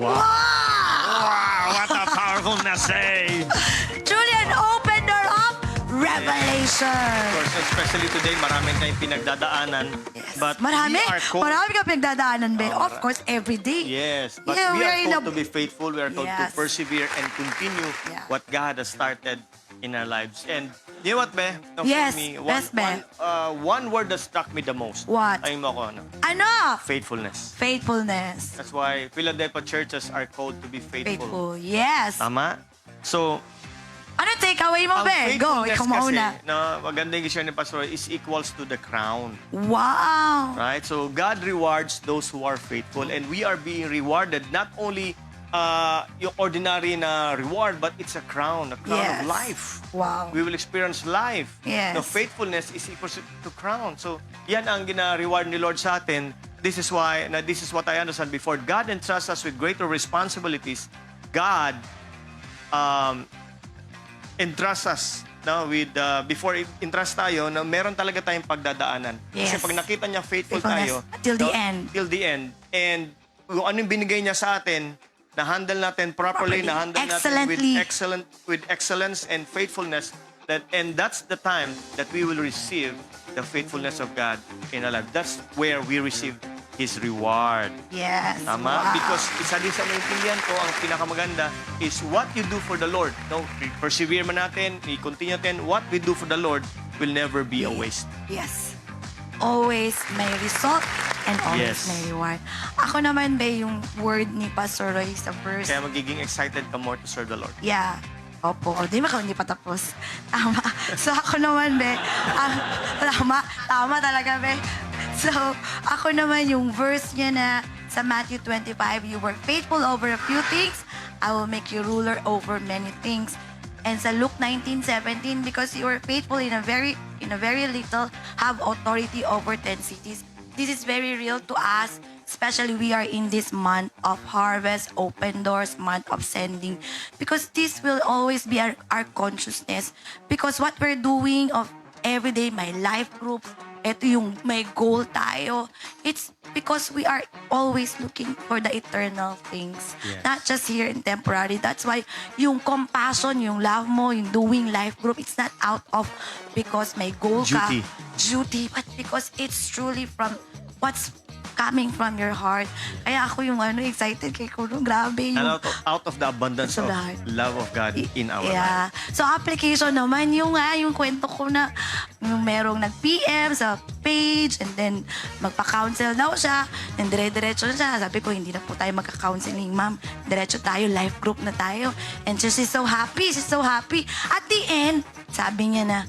Wow! What a powerful message! Truly an opener of revelation. Of course, especially today, maraming tayong pinagdadaanan. Yes. But Marami. we are called, Marami ka pinagdadaanan, be. Of course, every day. yes, but Yeah, we we are are in called a- to be faithful. We are called to Yes. persevere and continue Yeah. what God has started in our lives. And you know what, Be? No, for Yes, me, best, Be. one word that struck me the most. What? Ay mo ako, ano? Ano? Faithfulness. Faithfulness. That's why Philadelphia churches are called to be faithful. Faithful. Yes. Tama? So, Ano takeaway mo, ang be? Go, faithfulness ikaw kasi, mauna. na maganda yung share ni Pastor, is equals to the crown. Wow. Right? So, God rewards those who are faithful, and we are being rewarded not only yung ordinary na reward, but it's a crown Yes. of life. Wow. We will experience life. Yes. No, faithfulness is equal to crown. So, yan ang gina-reward ni Lord sa atin. This is what I understand before. God entrusts us with greater responsibilities. God entrusts us with before entrust tayo na meron talaga tayong pagdadaanan. Yes. Kasi pag nakita niya faithful Faithfulness tayo till the end. Till the end. And kung anong binigay niya sa atin, na-handle natin properly, na-handle natin with excellence and faithfulness, and that's the time that we will receive the faithfulness of God in our life. That's where we receive His reward. Yes. Tama? Wow. Because isa din sa naintindihan ko, ang pinakamaganda is what you do for the Lord. No, persevere man natin, i-continue natin, what we do for the Lord will never be a waste. Yes. Always may result and always Yes. may reward. Ako naman, be, yung word ni Pastor Roy sa verse. Kaya magiging excited ka more to serve the Lord. Yeah. Opo. O, di ba hindi pa tapos? Tama. So, ako naman, be. Tama talaga, be. So, ako naman yung verse niya na sa Matthew 25, you were faithful over a few things, I will make you ruler over many things. And sa Luke 19:17, because you are faithful in a very little, have authority over 10 cities. This is very real to us, especially we are in this month of harvest, open doors, month of sending. Because this will always be our consciousness. Because what we're doing of everyday, my life group, ito yung may goal tayo. It's because we are always looking for the eternal things. Yes. Not just here in temporary. That's why yung compassion, yung love mo, yung doing life group, it's not out of because may goal ka. Duty. But because it's truly from what's coming from your heart. Kaya ako yung excited kay Kuno. Grabe yung... And out of the abundance of love of God in our life. So, application naman yung kwento ko na yung merong nag-PM sa page and then magpa-counsel daw siya and dire-diretso na siya. Sabi ko, hindi na po tayo magka-counseling, ma'am. Diretso tayo, life group na tayo. And she's so happy. She's so happy. At the end, sabi niya na,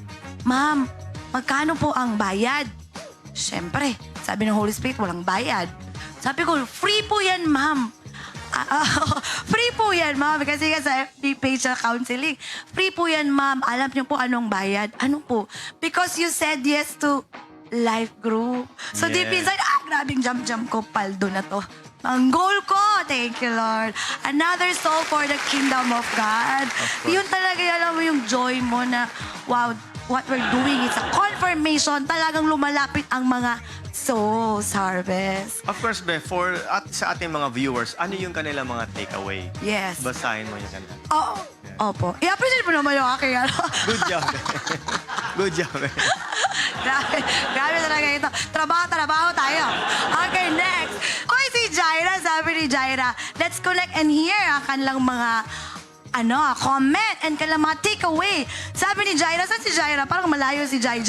ma'am, magkano po ang bayad? Siyempre, sabi ng Holy Spirit, walang bayad. Sabi ko, free po yan, ma'am. Free po yan, ma'am. Kasi sa FB page sa counseling, free po yan, ma'am. Alam niyo po anong bayad. Ano po? Because you said yes to life group. So deep inside, grabing jump ko, paldo na to. Ang goal ko, thank you, Lord. Another soul for the kingdom of God. Yun talaga, alam mo yung joy mo na, wow, what we're doing is a confirmation. Talagang lumalapit ang mga souls harvest. Of course, Beth, sa ating mga viewers, ano yung kanilang mga takeaway? Yes. Basahin mo yung kanila. Oo. Opo. I-appreciate mo naman yung aking ano. Good job. Good job. Grabe talaga ito. Trabaho tayo. Okay, next. Oy, si Jaira, sabi ni Jaira, let's connect and hear ang kanilang mga comment and kanilang mga takeaway. Sabi ni Jaira, saan si Jaira? Parang malayo si Jai.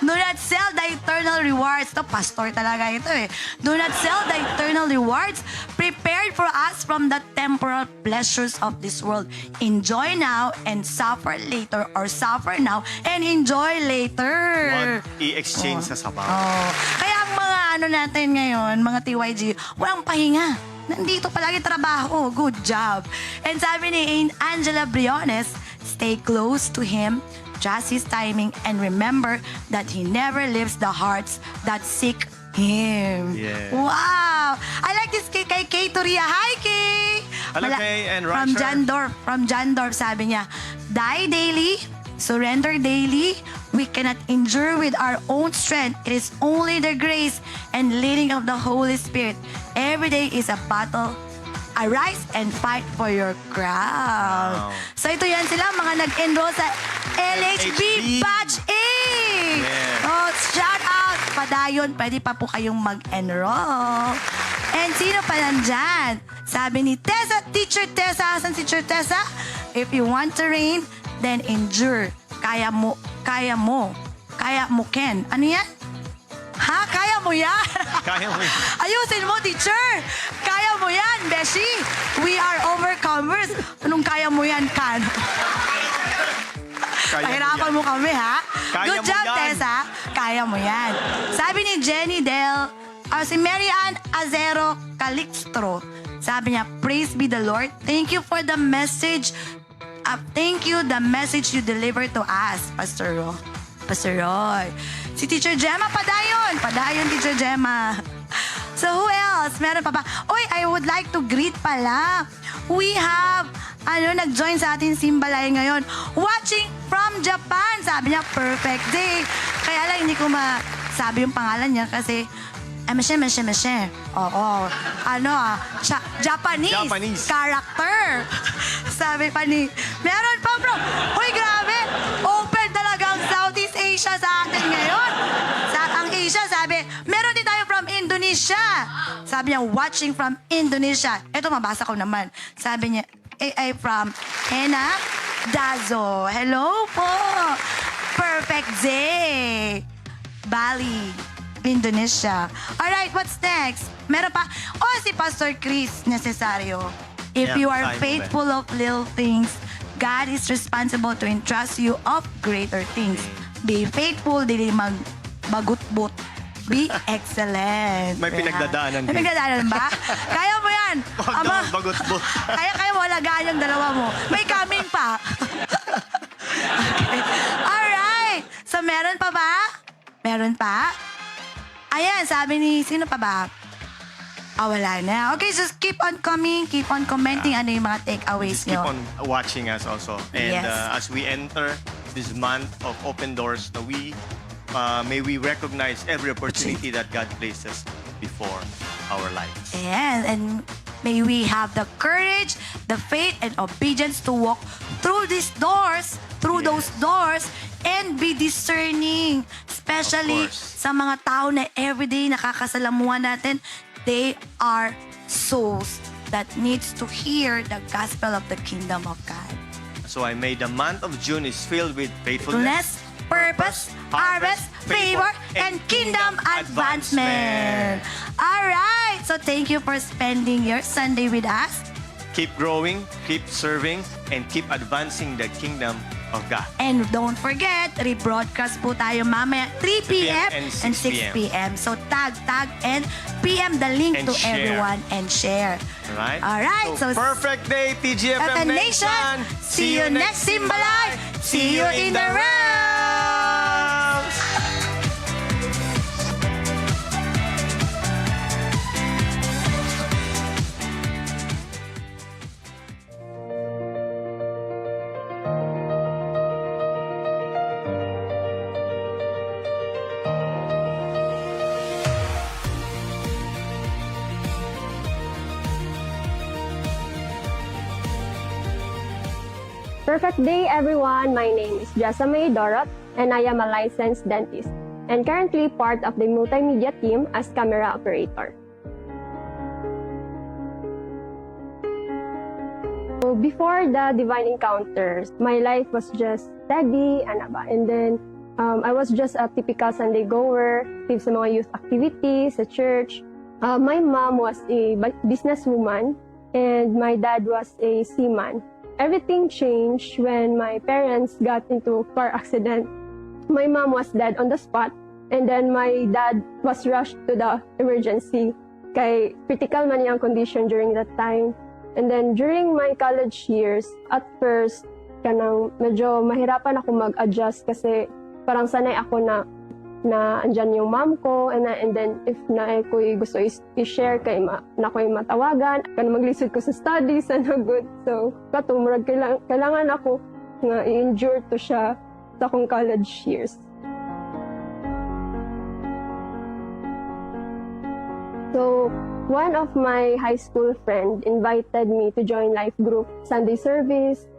Do not sell the eternal rewards. Ito, pastor talaga ito eh. Do not sell the eternal rewards prepared for us from the temporal pleasures of this world. Enjoy now and suffer later, or suffer now and enjoy later. Huwag i-exchange sa sabaw. Oh. Kaya ang mga natin ngayon, mga TYG, walang pahinga. Nandito palagi trabaho. Good job. And sabi ni Angela Briones, stay close to Him, trust His timing, and remember that He never leaves the hearts that seek Him. Yeah. Wow! I like this kay Kay Turia. Hi, Kay! Hello, Kay and From Roger. John Dorf, sabi niya, die daily, surrender daily. We cannot endure with our own strength. It is only the grace and leading of the Holy Spirit. Every day is a battle. Arise and fight for your crown. Wow. So ito yan sila, mga nag-enroll sa LHB Batch A. Yeah. Oh, shout out! Padayon, pwede pa po kayong mag-enroll. And sino pa nandyan? Sabi ni Tessa, Teacher Tessa. Asan si Teacher Tessa? If you want to reign, then endure. Kaya mo, Ken. Ano yan? Ha? Kaya mo yan? Kaya mo yan. Ayusin mo, teacher. Kaya mo yan, Beshi. We are overcomers. Anong kaya mo yan, Kan? Pahirapan mo kami, ha? Kaya Good mo job, yan. Tessa. Kaya mo yan. Sabi ni Jenny Del, si Mary Ann Azero Calixtro, sabi niya, praise be the Lord. Thank you for the message. Thank you, the message you delivered to us, Pastor Roy. Si Teacher Gemma, padayon. Padayon, Teacher Gemma. So, who else? Meron pa ba? Oy, I would like to greet pala. We have, nag-join sa atin Simbalay ngayon. Watching from Japan. Sabi niya, perfect day. Kaya lang, hindi ko masabi yung pangalan niya kasi, Meshe. Oo. Japanese character. Sabi pa ni, meron pa bro. Uy, grabe. Open talaga ang Southeast Asia sa atin ngayon. Ang Asia, sabi, meron din tayo from Indonesia. Sabi niya, watching from Indonesia. Ito, mabasa ko naman. Sabi niya, AI from Hena Dazo. Hello po. Perfect day. Bali. Indonesia. Alright, what's next? Meron pa? Si Pastor Chris Necesario. If Yeah, you are tayo, faithful of little things, God is responsible to entrust you of greater things. Be faithful, dili magbagutbot. Be excellent. May pinagdadaanan May din. pinagdadaanan ba? Kaya mo yan. Huwag naman bagot-bot. Kaya mo alagaan yung dalawa mo. May coming pa. Okay. Alright. So, meron pa ba? Meron pa? Ayan, sabi ni, sino pa ba? Wala na. Okay, just keep on coming, keep on commenting ano yung mga takeaways Just keep nyo. on watching us also. And Yes. As we enter this month of open doors, may we recognize every opportunity that God places before our lives. And may we have the courage, the faith, and obedience to walk through these doors, those doors, and be discerning. Especially Of course. sa mga tao na everyday nakakasalamuhan natin, they are souls that needs to hear the gospel of the kingdom of God. So I made the month of June is filled with faithfulness, Bless, purpose, harvest, favor, and kingdom advancement. All right. So thank you for spending your Sunday with us. Keep growing, keep serving, and keep advancing the kingdom of God. And don't forget, rebroadcast po tayo mamaya 3 p.m. and and 6 6 p.m. So tag, and PM the link And to share. everyone and share. Alright? Alright. So, perfect day, TGFM Nation. See you next Simbalay. See you in the realms. Perfect day, everyone. My name is Jessamay Dorot, and I am a licensed dentist, and currently part of the multimedia team as camera operator. So before the Divine Encounters, my life was just steady, and then I was just a typical Sunday goer, active sa mga youth activities, sa church. My mom was a businesswoman, and my dad was a seaman. Everything changed when my parents got into a car accident. My mom was dead on the spot, and then my dad was rushed to the emergency. Kay critical man yung condition during that time. And then during my college years, at first, kanang medyo mahirapan ako mag-adjust kasi parang sanay ako na andyan yung mom ko, and then if na ako'y gusto i-share kay na ako'y matawagan, kanang maglisod ko sa studies and good. So, katumurag kailangan ako nga i-endure to siya sa akong college years. So, one of my high school friend invited me to join life group Sunday service.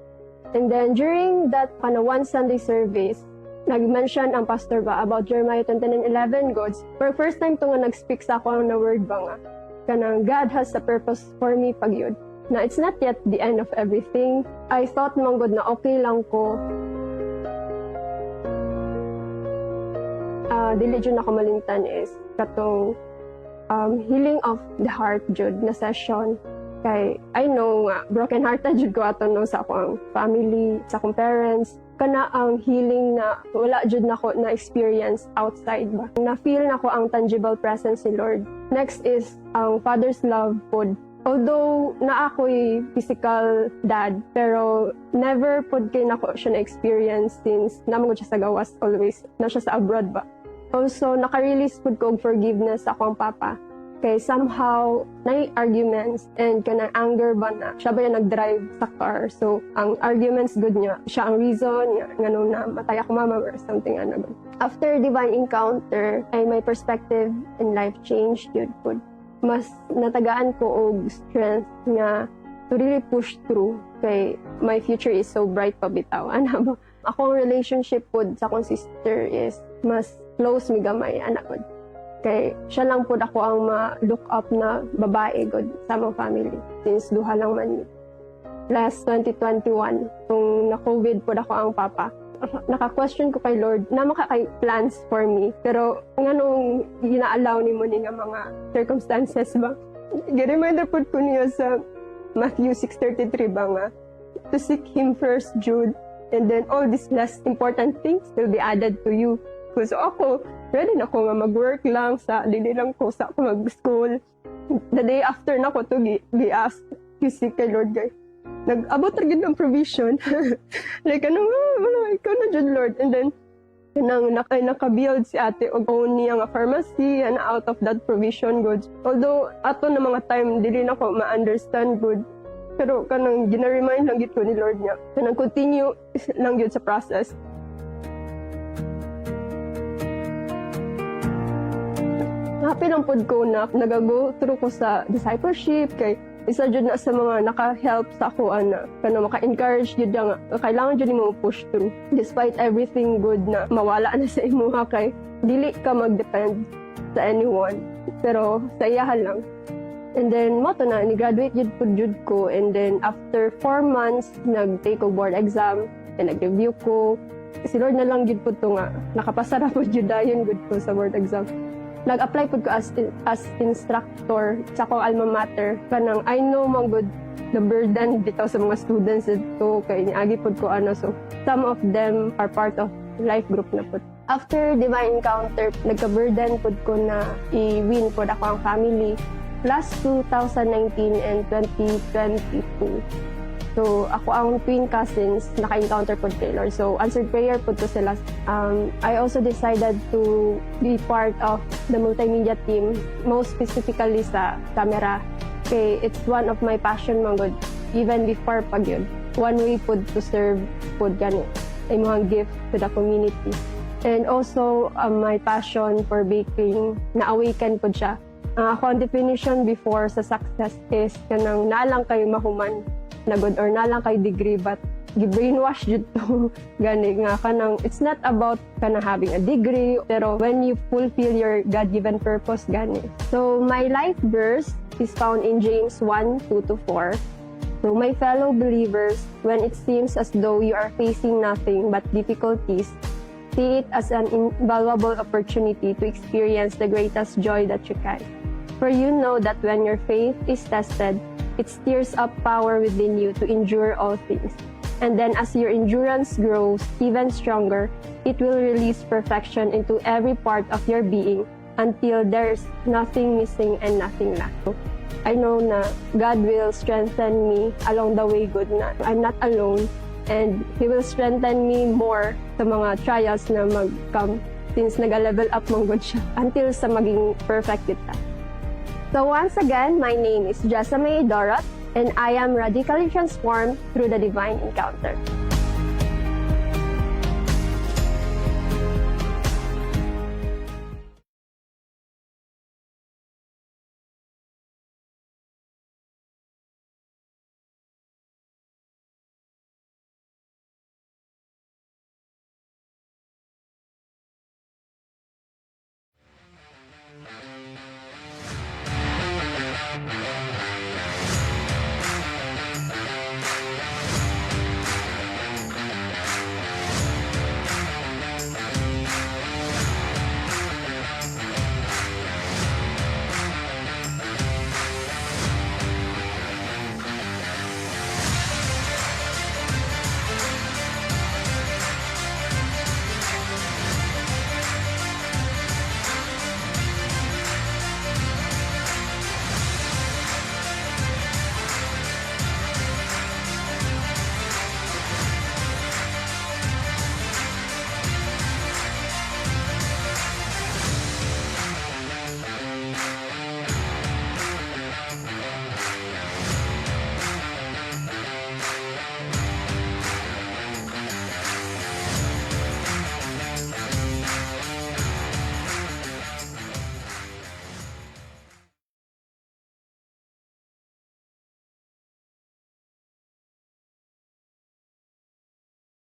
And then during that one Sunday service, nag-mention ang pastor ba about Jeremiah 29:11 gods. For first time to nga nag-speak sa ako na word ba nga. Kanang God has a purpose for me pag yun. Na it's not yet the end of everything. I thought mong God na okay lang ko. Dili dyan ako malintan is katong healing of the heart jud na session. Kay I know nga broken hearted jud ko ato no sa akong family, sa akong parents. Kana ang healing na wala jud nako na experience outside ba. Na feel nako ang tangible presence ni Lord. Next is ang Father's love pod. Although na ako'y physical dad, pero never pod kay nako siya na experience since naman ko siya sa gawas always na siya sa abroad ba. Also naka-release pod ko og forgiveness sa akong papa. Kay somehow, arguments and kanang anger ba na siya ba yung nag-drive sa car. So, ang arguments good niya, siya ang reason nga nung namatay ako mama or something ano. After Divine Encounter, ay my perspective in life changed yun po. Mas natagaan ko og strength nga to really push through. Kay my future is so bright pa bitaw. Ano ba? Akong relationship po sa akong sister is mas close mi gamay anak ko. Kay siya lang po ako ang ma-look up na babae god sa mga family. Since duha lang man. Last 2021, kung na-COVID po ako ang papa, naka-question ko kay Lord, na kay plans for me. Pero nga nung gina-allow ni mo ni nga mga circumstances ba, gi-reminder po ko niya sa Matthew 6:33 ba nga, to seek Him first, Jude, and then all these less important things will be added to you. So ako, ready na ako nga mag-work lang sa, dili lang ko sa mag-school. The day after na ko to gi-ask, seek kay Lord guys. Nag-abot rin ng provision. Like ano, ikaw na dyan Lord. And then, naka-build si ate og own niya nga pharmacy and out of that provision goods. Although, ato na mga time, dili na ko ma-understand good. Pero kanang gina-remind lang gito ni Lord niya. Kanang continue lang yun sa process. Happy lang pod ko na nag-go through ko sa discipleship kay isa jud na sa mga naka-help sa ako ana kana maka-encourage jud nga kailangan jud mo push through despite everything good na mawala na sa imuha kay dili ka mag-depend sa anyone pero sa iyahan lang. And then mo to na ni-graduate jud ko and then after 4 months nag-take ko board exam and nag-review ko. Si Lord na lang jud po to nga nakapasa ra po jud dayon good ko sa board exam. Nag-apply po ko as instructor sa akong alma mater. Kanang I know mga good the burden dito sa mga students dito kay niagi po ko ano. So, some of them are part of life group na po. After Divine Encounter, nagka-burden po ko na i-win po ako ang family. Last 2019 and 2022. So, ako ang twin cousins naka-encounter po kay Lord. So, answered prayer po to sila. I also decided to be part of the multimedia team, most specifically sa camera. Okay, it's one of my passion mga God, even before pag yun. One way po to serve po gani, ay mga gift to the community. And also, my passion for baking, na-awaken po siya. Ako ang definition before sa success is kanang nalang kayo mahuman na good or nalang kay degree but gi-brainwash jud to gani nga kanang it's not about kanang having a degree, pero when you fulfill your God-given purpose gani. So my life verse is found in James 1:2-4. So my fellow believers, when it seems as though you are facing nothing but difficulties, see it as an invaluable opportunity to experience the greatest joy that you can. For you know that when your faith is tested, it stirs up power within you to endure all things. And then as your endurance grows even stronger, it will release perfection into every part of your being until there's nothing missing and nothing lacking. I know na God will strengthen me along the way good na I'm not alone, and He will strengthen me more sa mga trials na mag-come since nag-level up mong good siya until sa maging perfect kita. So once again, my name is Jessamay Dorot, and I am radically transformed through the divine encounter.